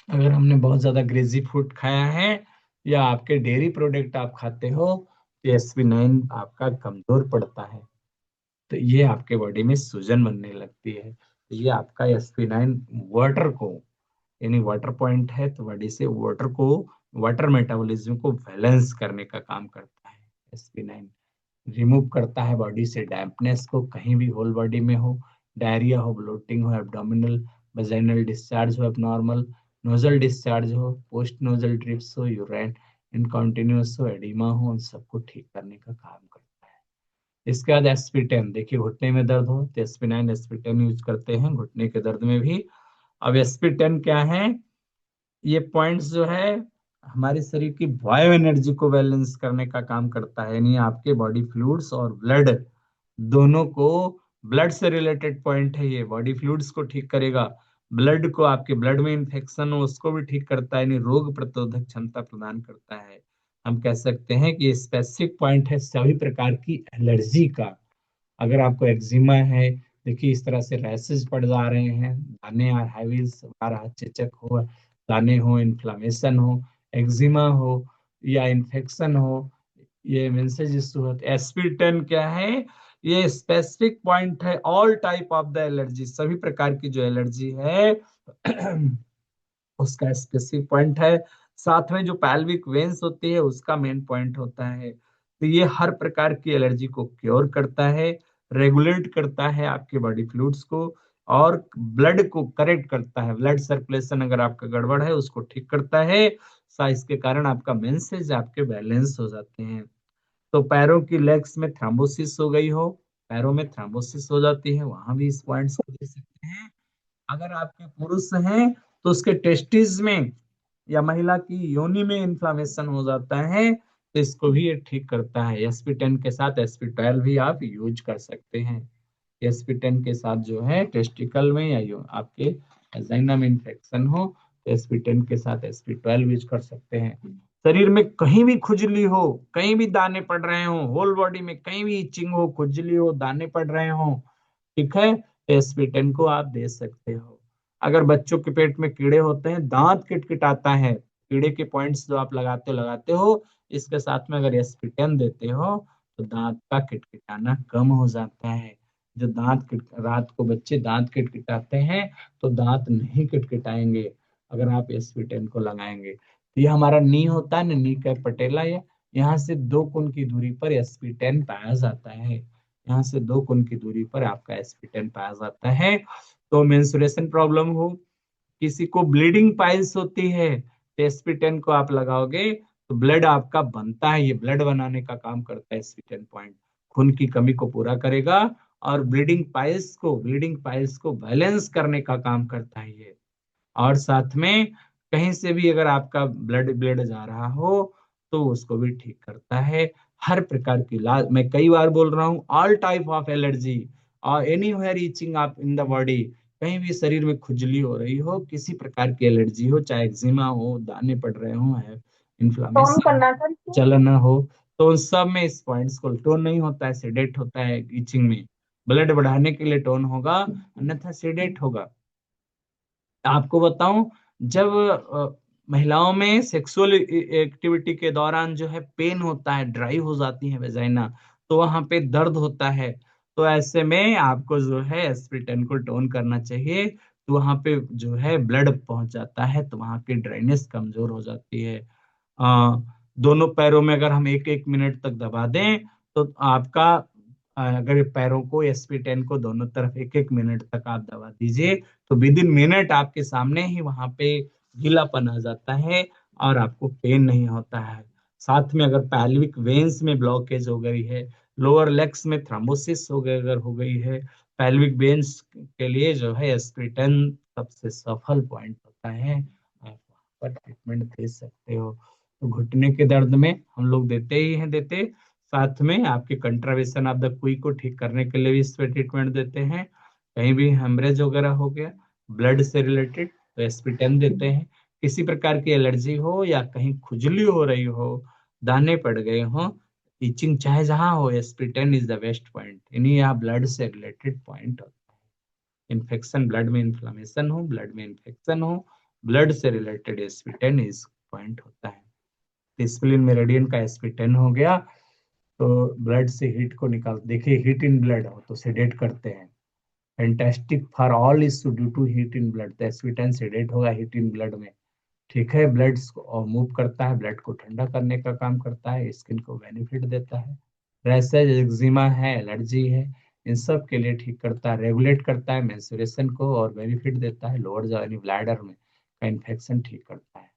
अगर हमने बहुत ज्यादा ग्रेजी फूड खाया है, या आपके डेयरी प्रोडक्ट आप खाते हो, तो एसपी9 आपका कमजोर पड़ता है, तो ये आपके बॉडी में सूजन बनने लगती है। तो ये आपका एसपी9 वाटर को, यानी वाटर पॉइंट है, तो बॉडी से वाटर को, वाटर मेटाबॉलिज्म को बैलेंस करने का काम करता है। एसपी9 रिमूव करता है बॉडी से डैम्पनेस को, कहीं भी होल बॉडी में हो, डायरिया हो, ब्लोटिंग हो, एब्डोमिनल वजाइनल डिस्चार्ज हो एबनॉर्मल, नोजल डिस्चार्ज हो, पोस्ट नोजल ड्रिप्स हो, यूरिन इनकॉन्टिन्यूअस हो, एडिमा हो, उन सबको ठीक करने का काम करता है। इसके बाद एसपी10, देखिए घुटने में दर्द हो तो एसपी9 एसपी10 यूज करते हैं घुटने के दर्द में भी। अब एसपी10 क्या है, ये पॉइंट्स जो है हमारे शरीर की बायो एनर्जी को बैलेंस करने का काम करता है, यानी आपके बॉडी फ्लूइड्स और ब्लड दोनों को, ब्लड से रिलेटेड पॉइंट है ये, बॉडी फ्लूइड्स को ठीक करेगा, ब्लड को, आपके ब्लड में इंफेक्शन हो उसको भी ठीक करता है, यानी रोग प्रतिरोधक क्षमता प्रदान करता है। हम कह सकते हैं कि स्पेसिफिक पॉइंट है सभी प्रकार की एलर्जी का। अगर आपको एक्जिमा है, देखिए इस तरह से रैसेस पड़ जा रहे हैं, दाने और हैविल्स, बारह चेचक हो, दाने हो, इन्फ्लामेशन हो, एक्जिमा हो या इन्फेक्शन हो, ये मेंसेज इश्यू है। एसपी10 क्या है? ये स्पेसिफिक पॉइंट है all type of the allergy, सभी प्रकार की जो एलर्जी है उसका स्पेसिफिक पॉइंट है। साथ में जो पैल्विक वेन्स होती है उसका मेन पॉइंट होता है। तो ये हर प्रकार की एलर्जी को क्योर करता है, रेगुलेट करता है आपके बॉडी फ्लूइड्स को, और ब्लड को करेक्ट करता है। ब्लड सर्कुलेशन अगर आपका गड़बड़ है उसको ठीक करता है। इसके कारण आपका मेंसेज आपके बैलेंस हो जाते हैं। तो पैरों की लेग्स में थ्रोम्बोसिस हो गई हो, पैरों में थ्रोम्बोसिस हो जाती है, वहां भी इस पॉइंट्स को दे सकते हैं। अगर आपके पुरुष हैं तो उसके टेस्टिस में या महिला की योनि में इन्फ्लामेशन हो जाता है, तो इसको भी ये ठीक करता है। एसपी10 के साथ एसपी12 भी आप यूज कर सकते हैं। एसपी10 के साथ जो है टेस्टिकल में या आपके वजाइना में इन्फेक्शन हो तो एसपी10 के साथ एसपी12 यूज कर सकते हैं। शरीर में कहीं भी खुजली हो, कहीं भी दाने पड़ रहे हो, होल बॉडी में कहीं भी इचिंग हो, खुजली हो, दाने पड़ रहे हो, ठीक है, तो एसपी10 को आप दे सकते हो। अगर बच्चों के पेट में कीड़े होते हैं, दांत किटकिटाता है, कीड़े के पॉइंट्स जो आप लगाते हो इसके साथ में अगर एसपी10 देते हो तो दांत का किटकिटाना कम हो जाता है। जो रात को बच्चे दांत किटकिटाते हैं तो दांत नहीं किटकिटाएंगे अगर आप एसपी10 को लगाएंगे। तो ये हमारा नी होता है ना, नी का पटेला, ये यहाँ से 2 कोण की दूरी पर एसपी10 पाया जाता है। यहाँ से 2 कोण की दूरी पर आपका एसपी10 पाया जाता है। तो मेंस्ट्रुएशन प्रॉब्लम हो, किसी को ब्लीडिंग पाइल्स होती है, तो एसपी10 को आप लगाओगे तो ब्लड आपका बनता है, ये ब्लड बनाने का काम करता है एसपी10 पॉइंट, खून की कमी को पूरा करेगा और ब्लीडिंग पाइल्स को बैलेंस करने का काम करता है ये। और साथ में कहीं से भी अगर आपका ब्लड ब्लड जा रहा हो तो उसको भी ठीक करता है। हर प्रकार की इलाज, मैं कई बार बोल रहा हूँ, ऑल टाइप ऑफ एलर्जी और एनीवेयर ईचिंग आप इन द बॉडी, कहीं भी शरीर में खुजली हो रही हो, किसी प्रकार की एलर्जी हो, चाहे एक्जिमा हो, दाने पड़ रहे हो, है टोन इन्फ्लामेशन, करना था इसको। जलन हो, तो उन सब में इस पॉइंट्स को टोन नहीं होता है, सेडेट होता है। ईचिंग में ब्लड बढ़ाने के लिए टोन होगा, अन्यथा सेडेट होगा। आपको बताऊं, जब महिलाओं में सेक्सुअल एक्टिविटी के दौरान जो है पेन होता है, ड्राई हो जाती है वेजाइना, तो वहां पे दर्द होता है, तो ऐसे में आपको जो है एस्प्रिटन को टोन करना चाहिए। तो वहां पे जो है ब्लड पहुंच जाता है, तो वहां की ड्राइनेस कमजोर हो जाती है। दोनों पैरों में अगर हम 1-1 मिनट तक दबा दें तो आपका, अगर पैरों को एसपी10 को दोनों तरफ 1-1 मिनट तक आप दबा दीजिए तो विद इन मिनट आपके सामने ही वहां पे गीलापन आ जाता है और आपको पेन नहीं होता है। साथ में अगर पैल्विक वेन्स में ब्लॉकेज हो गई है, लोअर लेग्स में थ्रोम्बोसिस हो गई अगर हो गई है, पैल्विक वेन्स के लिए जो है एस्प्रिटन सबसे सफल पॉइंट होता है, आप वहां पर ट्रीटमेंट दे सकते हो। तो घुटने के दर्द में हम लोग देते ही हैं, देते साथ में आपके कंट्रावेशन ऑफ द क्वी को ठीक करने के लिए भी इस पे ट्रीटमेंट देते हैं। कहीं भी हेमरेज वगैरह हो गया ब्लड से रिलेटेड तो एस्पिटेन देते हैं। किसी प्रकार की एलर्जी हो या कहीं खुजली हो रही हो, दाने पड़ गए हो, इचिंग चाहे जहां हो, एस्पिटेन इज द बेस्ट पॉइंट। इन्हीं यहाँ ब्लड से रिलेटेड पॉइंट होता है। इन्फेक्शन, ब्लड में इन्फ्लामेशन हो, ब्लड में इन्फेक्शन हो, ब्लड से रिलेटेड एस्पिटेन इज पॉइंट होता है। स्प्लीन मेरिडियन का एस्पिटेन हो गया तो ब्लड से हीट को निकाल, देखिए हीट इन ब्लड हो तो सेडेट करते हैं। Fantastic for all is due to heat in blood, तो एस्पिटेन सेडेट होगा हीट इन ब्लड में, ठीक है। ब्लड को मूव करता है, ब्लड को ठंडा करने का काम करता है, स्किन को बेनिफिट देता है। रैशेज, एक्जिमा है, एलर्जी है, इन सब के लिए ठीक करता है, रेगुलेट करता है मेंस्ट्रुएशन को और बेनिफिट देता है। लोअर यानी ब्लैडर में का इन्फेक्शन ठीक करता है।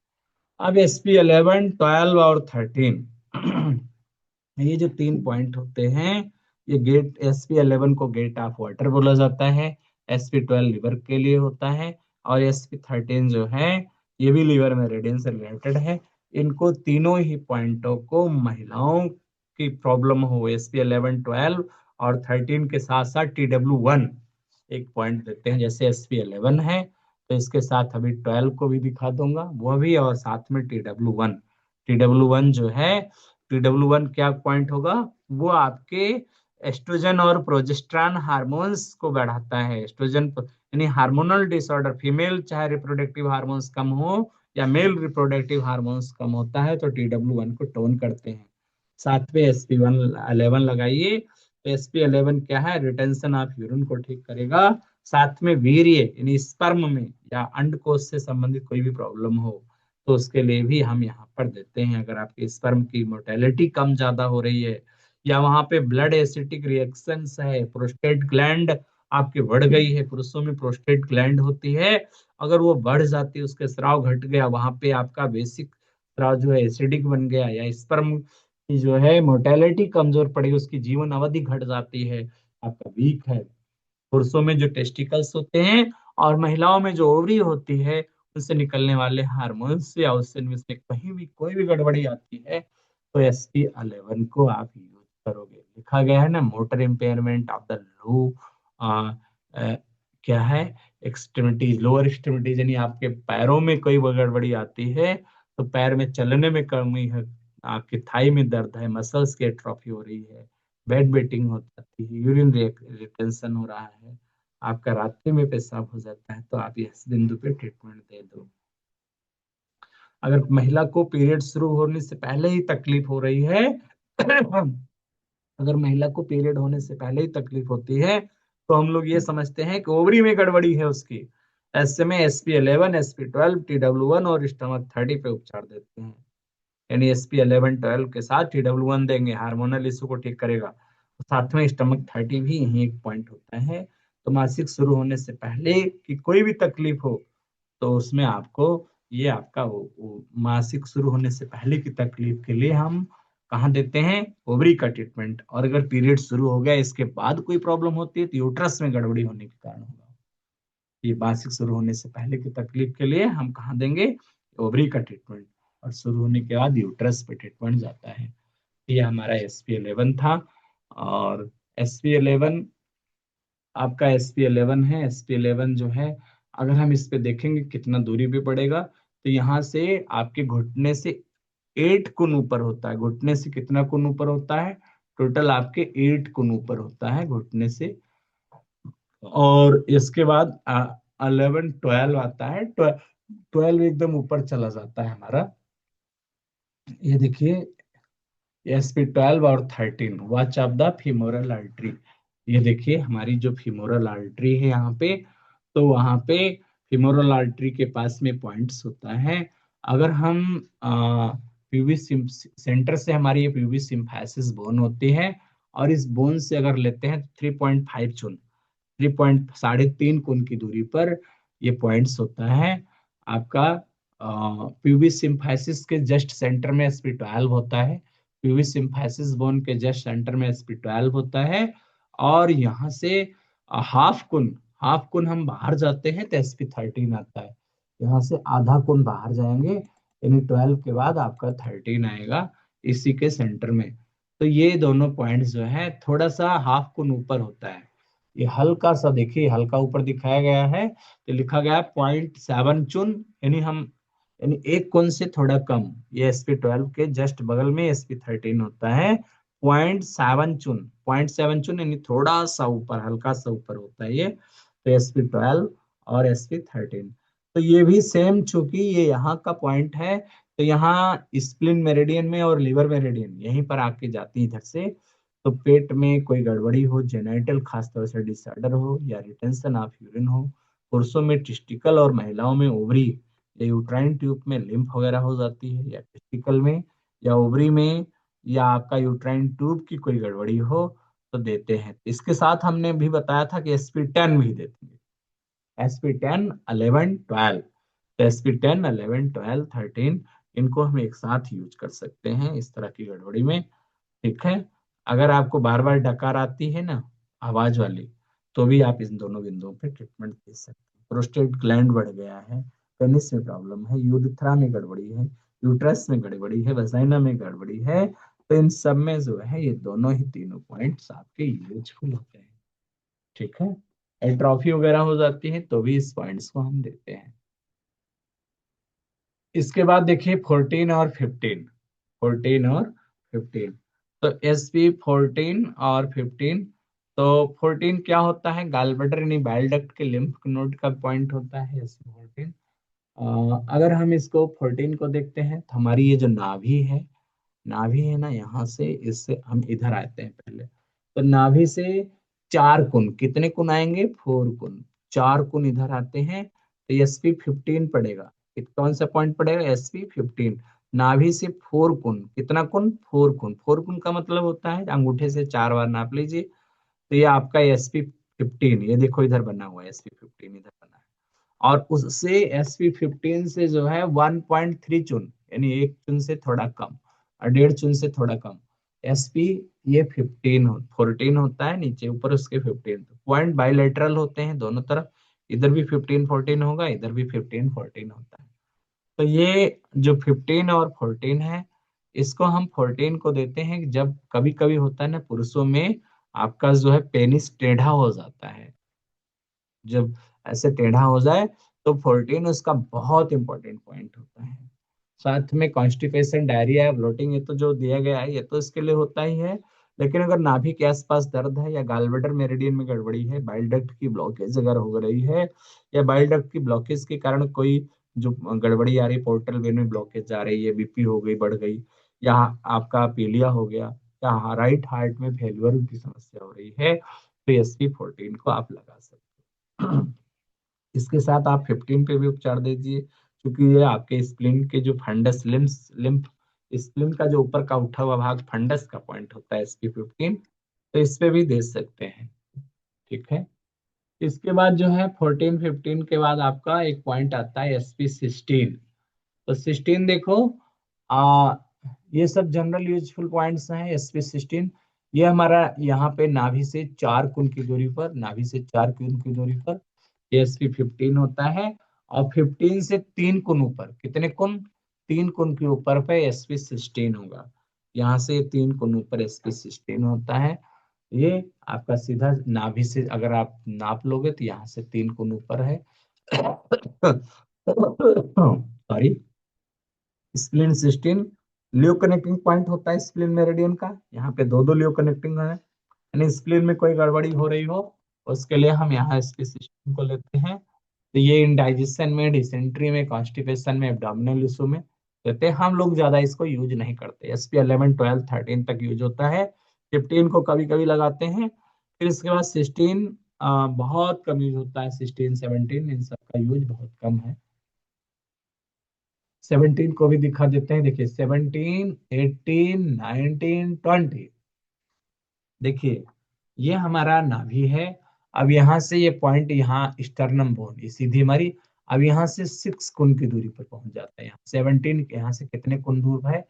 अब SP11, 12 और 13 ये जो 3 पॉइंट होते हैं, ये गेट, SP11 को गेट ऑफ वाटर बोला जाता है, SP12 लिवर के लिए होता है, और SP13 जो है ये भी लिवर में रेडियन से रिलेटेड है। इनको तीनों ही पॉइंटों को महिलाओं की प्रॉब्लम हो, SP11, 12 और 13 के साथ साथ TW1 एक पॉइंट देते हैं। जैसे SP11 है तो इसके साथ अभी 12 को भी दिखा दूंगा वो भी, और साथ में TW1। TW1 जो है, TW1 क्या पॉइंट होगा, वो आपके एस्ट्रोजन और प्रोजेस्टेरॉन हार्मोन्स को बढ़ाता है। एस्ट्रोजन यानी हार्मोनल डिसऑर्डर, फीमेल चाहे रिप्रोडक्टिव हार्मोन्स कम हो या मेल रिप्रोडक्टिव हार्मोन्स कम होता है तो TW1 को टोन करते हैं। साथ में SP11 लगाइए। तो SP11 क्या है, रिटेंशन ऑफ यूरिन को ठीक करेगा। साथ में वीर्य यानी स्पर्म में या अंडकोश से संबंधित कोई भी प्रॉब्लम हो तो उसके लिए भी हम यहाँ पर देते हैं। अगर आपके स्पर्म की मोटेलिटी कम ज्यादा हो रही है या वहां पे ब्लड एसिटिक रिएक्शंस है, प्रोस्टेट ग्लैंड आपकी बढ़ गई है, पुरुषों में प्रोस्टेट ग्लैंड होती है, अगर वो बढ़ जाती है, उसके स्राव घट गया, वहां पे आपका बेसिक स्राव जो है एसिडिक बन गया या स्पर्म की जो है मोटेलिटी कमजोर पड़ी, उसकी जीवन अवधि घट जाती है, आपका वीक है। पुरुषों में जो टेस्टिकल्स होते हैं और महिलाओं में जो ओवरी होती है उनसे निकलने वाले हार्मोन्स या उससे उसमें कहीं भी कोई भी गड़बड़ी आती है तो SP11 को आप यूज करोगे। लिखा गया है ना, motor impairment of the low क्या है, एक्सट्रीमिटीज, लोअर एक्सट्रीमिटीज, यानी आपके पैरों में कोई गड़बड़ी आती है तो पैर में चलने में कमी है, आपके थाई में दर्द है, मसल्स की एट्रोफी हो रही है, बेड वेटिंग हो जाती है, यूरिन रिटेंशन हो रहा है, आपका रात्रि में पेशाब हो जाता है, तो आप इस बिंदु पे ट्रीटमेंट दे दो। अगर महिला को पीरियड शुरू होने से पहले ही तकलीफ हो रही है अगर महिला को पीरियड होने से पहले ही तकलीफ होती है तो हम लोग ये समझते हैं कि ओवरी में गड़बड़ी है उसकी। ऐसे में SP11, SP12, TW1 और स्टमक 30 पे उपचार देते हैं। यानी SP11-12 के साथ TW1 देंगे, हार्मोनल इशू को ठीक करेगा। साथ में स्टमक 30 भी यही एक पॉइंट होता है। तो मासिक शुरू होने से पहले की कोई भी तकलीफ हो तो उसमें आपको ये आपका वो मासिक शुरू होने से पहले की तकलीफ के लिए हम कहाँ देते हैं, ओवरी का ट्रीटमेंट। और अगर पीरियड शुरू हो गया इसके बाद कोई प्रॉब्लम होती है तो यूट्रस में गड़बड़ी होने के कारण होगा। ये मासिक शुरू होने से पहले की तकलीफ के लिए हम कहाँ देंगे, ओवरी का ट्रीटमेंट। और शुरू होने के बाद यूट्रस पे ट्रीटमेंट जाता है। ये हमारा SP11 था। और SP11 आपका SP11 है। SP11 जो है अगर हम इस पे देखेंगे कितना दूरी पे पड़ेगा तो यहाँ से आपके घुटने से 8 गुण ऊपर होता है। घुटने से कितना गुण ऊपर होता है, टोटल आपके 8 गुण ऊपर होता है घुटने से। और इसके बाद 11-12 आता है। 12 एकदम ऊपर चला जाता है हमारा। ये देखिए, SP12 और 13, watch of the femoral artery. ये देखिए हमारी जो फीमोरल आर्टरी है यहाँ पे, तो वहाँ पे फीमोरल आर्टरी के पास में पॉइंट्स होता है। अगर हम प्यूबिक सेंटर से हमारी ये प्यूबिक सिम्फाइसिस बोन होती है और इस बोन से अगर लेते हैं 3.5 चुन, 3.3 की दूरी पर ये पॉइंट्स होता है आपका। प्यूबिक सिम्फाइसिस के जस्ट सेंटर में SP12 होता है। प्यूबिक सिम्फाइसिस बोन के जस्ट सेंटर में SP12 होता है। और यहाँ से हाफ कुन हम बाहर जाते हैं तो SP13 आता है। यहाँ से आधा कुन बाहर जाएंगे यानी 12 के बाद आपका 13 आएगा इसी के सेंटर में। तो ये दोनों पॉइंट्स जो है थोड़ा सा हाफ कुन ऊपर होता है। ये हल्का सा देखिए, हल्का ऊपर दिखाया गया है तो लिखा गया है 0.7 चुन, यानी हम यानी एक कोण से थोड़ा कम। ये SP12 के जस्ट बगल में SP13 होता है। 0.7 चुन, 0.7 चुन यानी थोड़ा सा ऊपर, हल्का सा ऊपर होता है ये। तो SP12 और SP13, तो ये भी सेम, चूंकि ये यहाँ का पॉइंट है तो यहाँ स्प्लिन मेरिडियन में और लिवर मेरिडियन यहीं पर आके जाती है इधर से। तो पेट में कोई गड़बड़ी हो, जेनेटल खासतौर से डिसऑर्डर हो या रिटेंशन ऑफ यूरिन हो, पुरुषों में टिस्टिकल और महिलाओं में ओवरी या यूट्राइन ट्यूब में लिम्फ वगैरह हो जाती है, या टेस्टिकल में या ओवरी में या आपका यूट्राइन ट्यूब की कोई गड़बड़ी हो तो देते हैं। इसके साथ हमने भी बताया था कि SP10 भी देते हैं। SP10, 11, 12। तो SP10, 11, 12, 13 इनको हम एक साथ यूज कर सकते हैं इस तरह की गड़बड़ी में। ठीक है। अगर आपको बार बार डकार आती है ना, आवाज वाली, तो भी आप इन दोनों बिंदुओं पे ट्रीटमेंट दे सकते हैं। प्रोस्टेट ग्लैंड बढ़ गया है, पेनिस में प्रॉब्लम है, यूरिथ्रा में गड़बड़ी है, यूट्रस में गड़बड़ी है, वजाइना में गड़बड़ी है, तो इन सब में जो है ये दोनों ही तीनों पॉइंट्स आपके यूजफुल होते हैं। ठीक है। एट्रॉफी वगैरह हो जाती है तो भी इस पॉइंट्स को हम देते हैं। इसके बाद देखिए 14 और 15, 14 और 15। तो SP14 और 15। तो 14 क्या होता है, गॉलब्लैडर यानी बाइल डक्ट के लिम्फ नोड का पॉइंट होता है SP14। अगर हम इसको 14 को देखते हैं तो हमारी ये जो नाभि है, नाभि है ना, यहाँ से इससे हम इधर आते हैं पहले। तो नाभि से 4 कुन, कितने कुन आएंगे, 4 कुन। 4 कुन इधर आते हैं तो SP15 पड़ेगा। कौन सा पॉइंट पड़ेगा, SP15। नाभि से 4 कुन, कितना कुन, 4 कुन। 4 कुन का मतलब होता है अंगूठे से 4 बार नाप लीजिए। तो ये आपका SP15, ये देखो इधर बना हुआ है SP15, इधर बना है। और उससे SP15 से जो है 1.3 चुन, यानी 1 चुन से थोड़ा कम, और 1.5 चुन से थोड़ा कम। SP ये 14 होता है, नीचे ऊपर उसके 15 पॉइंट बाइलेटरल होते हैं दोनों तरफ। इधर भी 15-14 होगा, इधर भी 15-14 होता है। तो ये जो 15 और 14 है, इसको हम 14 को देते हैं जब कभी कभी होता है ना पुरुषों में, आपका जो है पेनिस टेढ़ा हो जाता है। जब ऐसे टेढ़ा हो जाए तो 14 उसका बहुत इंपॉर्टेंट पॉइंट होता है। साथ में कॉन्स्टिपेशन, डायरिया, ब्लोटिंग, ये तो जो दिया गया है ये तो इसके लिए होता ही है। लेकिन अगर नाभि के आसपास दर्द है, या गॉलब्लैडर मेरिडियन में गड़बड़ी है, बाइल डक्ट की ब्लॉकेज अगर हो रही है, या बाइल डक्ट की ब्लॉकेज के कारण कोई जो गड़बड़ी आ रही, पोर्टल वेन में ब्लॉकेज आ रही है, BP हो गई, बढ़ गई, या आपका पीलिया हो गया, या राइट हार्ट में फेल्यूर की समस्या हो रही है, तो SP14 को आप लगा सकते हैं। इसके साथ आप 15 पे भी उपचार दे दीजिए, क्योंकि ये आपके स्प्लीन के जो फंडस लिम्स लिम्फ स्प्लीन का जो ऊपर का उठा हुआ भाग फंडस का पॉइंट होता है SP15, तो इस पे भी दे सकते हैं। ठीक है। इसके बाद जो है 14-15 के बाद आपका एक पॉइंट आता है SP16। तो 16 देखो, आ ये सब जनरल यूजफुल पॉइंट्स हैं। SP16 ये हमारा यहाँ पे नाभि से 4 कुन की दूरी पर, नाभि से 4 कुन की दूरी पर SP15 होता है। और 15 से 3 कुन ऊपर, कितने कुन, 3 कुन के ऊपर पे SP16 होगा। यहाँ से 3 कुन ऊपर SP16 होता है। ये आपका सीधा नाभि से अगर आप नाप लोगे तो यहाँ से 3 कुन ऊपर है। सॉरी। स्प्लीन 16 लियो कनेक्टिंग पॉइंट होता है स्प्लीन मेरिडियन का। यहाँ पे दो दो लियो कनेक्टिंग है, यानी स्प्लीन में कोई गड़बड़ी हो रही हो, उसके लिए हम यहाँ SP 16 को लेते हैं। तो ये इंडाइजेशन में, डिसेंट्री में, कॉन्स्टिपेशन में, एब्डोमिनल इशू में देते हैं। हम लोग ज्यादा इसको यूज नहीं करते। SP11, 12, 13 तक यूज होता है। 15 को कभी कभी लगाते हैं। फिर इसके बाद 16 बहुत कम यूज होता है। 16, 17 इन सब का यूज बहुत कम है। 17 को भी दिखा देते हैं, देखिए 17, 18, 19, 20। देखिए ये हमारा नाभि है। अब यहाँ से ये पॉइंट, यहाँ स्टर्नम बोन, ये सीधी हमारी, अब यहाँ से 6 कुन की दूरी पर पहुंच जाता है। यहाँ 17 यहाँ से कितने कुन दूर है,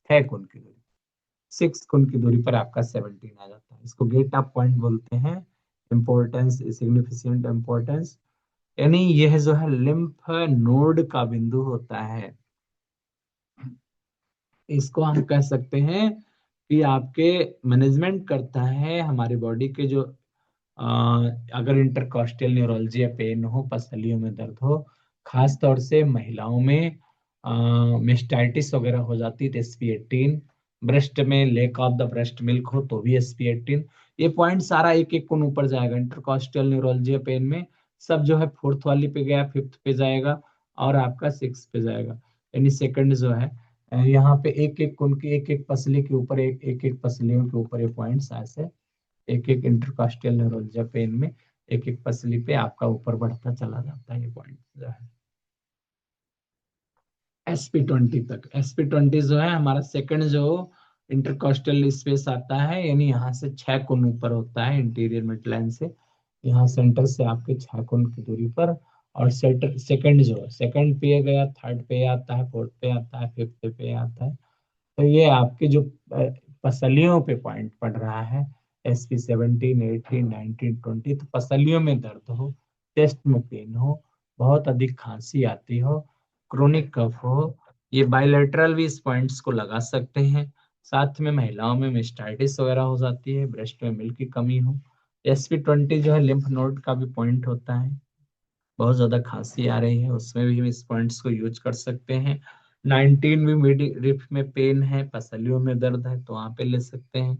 6 कुन की दूरी। 6 कुन की दूरी पर आपका 17 आ जाता है। इसको गेट ऑफ पॉइंट बोलते हैं। इंपॉर्टेंस, सिग्निफिकेंट इंपॉर्टेंस, यानी यह जो है लिम्फ नोड का बिंदु होता है। इसको हम कह सकते हैं कि आपके मैनेजमेंट करता है हमारी बॉडी के जो अ, अगर इंटरकॉस्टल न्यूरोलजी या पेन हो, पसलियों में दर्द हो, खास तौर से महिलाओं में मेस्टाइटिस वगैरह हो जाती है तो SP18। ब्रेस्ट में lake of the breast milk हो तो भी SP18। ये पॉइंट सारा एक एक कोण ऊपर जाएगा। इंटरकॉस्टल न्यूरोलजी या पेन में सब जो है फोर्थ वाली पे गया, फिफ्थ पे जाएगा, और आपका सिक्स पे जाएगा। यानी सेकंड जो है यहाँ पे एक एक कोण की, एक एक पसली के ऊपर, एक एक एक पसलियों के ऊपर ये पॉइंट्स ऐसे एक एक इंटरकास्टियल न्यूरोलजिया पेन में एक एक पसली पे आपका ऊपर बढ़ता चला जाता है ये पॉइंट जो है। SP20 तक, SP20 जो है हमारा सेकंड जो इंटरकास्टियल स्पेस आता है, यानी यहाँ से 6 कुन ऊपर होता है इंटीरियर मिड लाइन से। यहाँ सेंटर से आपके 6 कुन की दूरी पर। और सेकंड जो है, सेकंड पे गया, थर्ड पे आता है, फोर्थ पे आता है, फिफ्थ पे आता है। तो ये आपके जो पसलियों पे पॉइंट पड़ रहा है, SP17, 18, 19, 20, तो पसलियों में दर्द हो, चेस्ट में पेन हो, बहुत अधिक खांसी आती हो, क्रोनिक कफ हो, ये बायलैटरल भी इस पॉइंट्स को लगा सकते हैं। साथ में महिलाओं में मेस्टाइटिस वगैरह हो जाती है, ब्रेस्ट में मिल्क की कमी हो। SP20 जो है लिम्फ नोड का भी पॉइंट होता है। बहुत ज्यादा खांसी आ रही है, उसमें भी हम इस पॉइंट्स को यूज कर सकते हैं। 19 भी मिड रिफ में पेन है, पसलियों में दर्द है, तो वहां पे ले सकते हैं।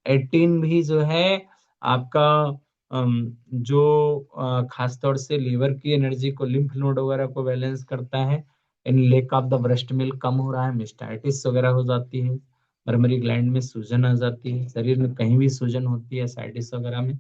18 भी जो है आपका जो खास तौर से लीवर की एनर्जी को, लिम्फ नोड वगैरह को बैलेंस करता है। In lack of the breast milk कम हो रहा है, मिस्टाइटिस वगैरह हो जाती है, मरमरी ग्लैंड में सूजन आ जाती है, शरीर में कहीं भी सूजन होती है साइटिस वगैरह में।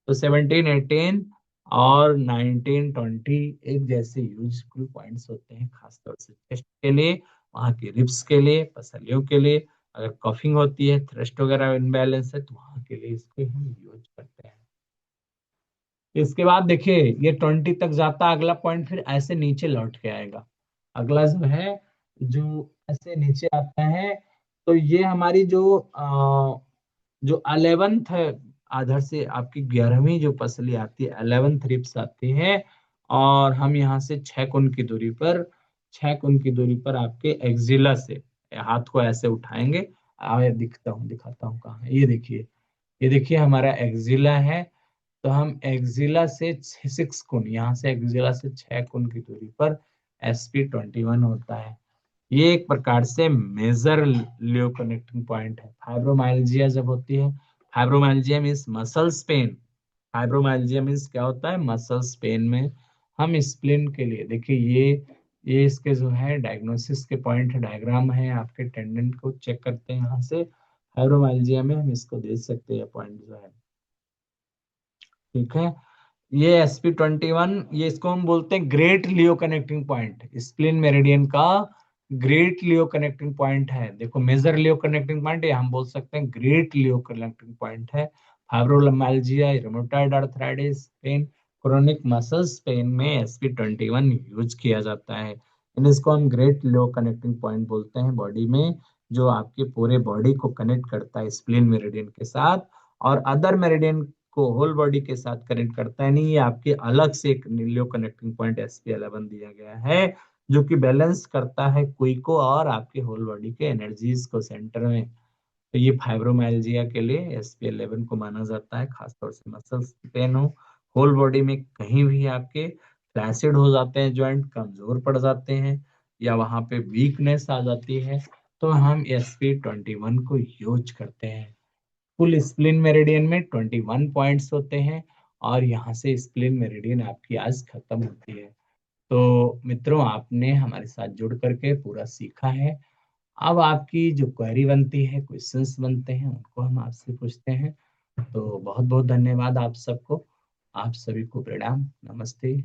तो 17, 18 और 19, 20 एक जैसे यूजफुल पॉइंट्स होते हैं, खासतौर से चेस्ट के लिए, वहाँ की रिब्स के लिए, पसलियों के लिए। अगर कॉफिंग होती है, थ्रस्ट वगैरह इनबैलेंस है, तो वहाँ के लिए इसको हम यूज करते हैं। इसके बाद देखिए ये 20 तक जाता है, अगला पॉइंट फिर ऐसे नीचे लौट के आएगा। अगला जो है, जो ऐसे नीचे आता है, तो ये हमारी जो 11th आधर से आपकी 11वीं जो पसली आती है, 11th रिप्स आती है। और हम यहाँ से 6 कोण की दूरी पर, 6 कोण की दूरी पर आपके एक्जिला से हाथ को ऐसे उठाएंगे। आगे दिखाता हूँ कहाँ है। ये देखिए, ये देखिए हमारा एक्जिला है। तो हम एक्जिला से 6 कोण, यहाँ से एक्जिला से 6 कोण की दूरी पर SP21 होता है। ये एक प्रकार से मेजर लियो कनेक्टिंग पॉइंट है। फाइब्रोमाइल्जिया जब होती है, fibromyalgia means muscles pain, fibromyalgia means क्या होता है, मसल्स पेन में हम स्प्लिन के लिए देखिए, ये इसके जो है डायग्नोसिस के पॉइंट है, डायग्राम है, आपके टेंडेंट को चेक करते हैं यहाँ से। फाइब्रोमाइल्जिया में हम इसको दे सकते हैं पॉइंट जो है, ठीक है। ये SP21, ये इसको हम बोलते हैं ग्रेट लियो कनेक्टिंग पॉइंट, स्प्लिन मेरिडियन का ग्रेट लियो कनेक्टिंग पॉइंट है। देखो मेजर लियो कनेक्टिंग पॉइंट, ये हम बोल सकते हैं ग्रेट लियो कनेक्टिंग पॉइंट है। Fibromyalgia, rheumatoid arthritis pain, chronic muscles pain में SP21 यूज किया जाता है। इसको हम ग्रेट लियो कनेक्टिंग पॉइंट बोलते हैं बॉडी में, जो आपके पूरे बॉडी को कनेक्ट करता है स्प्लिन मेरिडियन के साथ, और अदर मेरिडियन को होल बॉडी के साथ कनेक्ट करता है। नहीं, ये आपके अलग से एक न्यूक्लियो कनेक्टिंग पॉइंट SP11 दिया गया है, जो कि बैलेंस करता है कुई को और आपके होल बॉडी के एनर्जीज को सेंटर में। तो ये फाइब्रोमाइल्जिया के लिए SP11 को माना जाता है, खासतौर से मसल्स पेन हो, होल बॉडी में कहीं भी आपके फ्लैसिड हो जाते हैं, जॉइंट कमजोर पड़ जाते हैं, या वहां पे वीकनेस आ जाती है, तो हम SP21 को यूज करते हैं। कुल स्प्लिन मेरिडियन में 21 पॉइंट्स होते हैं, और यहाँ से स्प्लिन मेरिडियन आपकी आज खत्म होती है। तो मित्रों, आपने हमारे साथ जुड़ करके पूरा सीखा है। अब आपकी जो क्वेरी बनती है, क्वेश्चंस बनते हैं, उनको हम आपसे पूछते हैं। तो बहुत बहुत धन्यवाद आप सबको, आप सभी को प्रणाम, नमस्ते।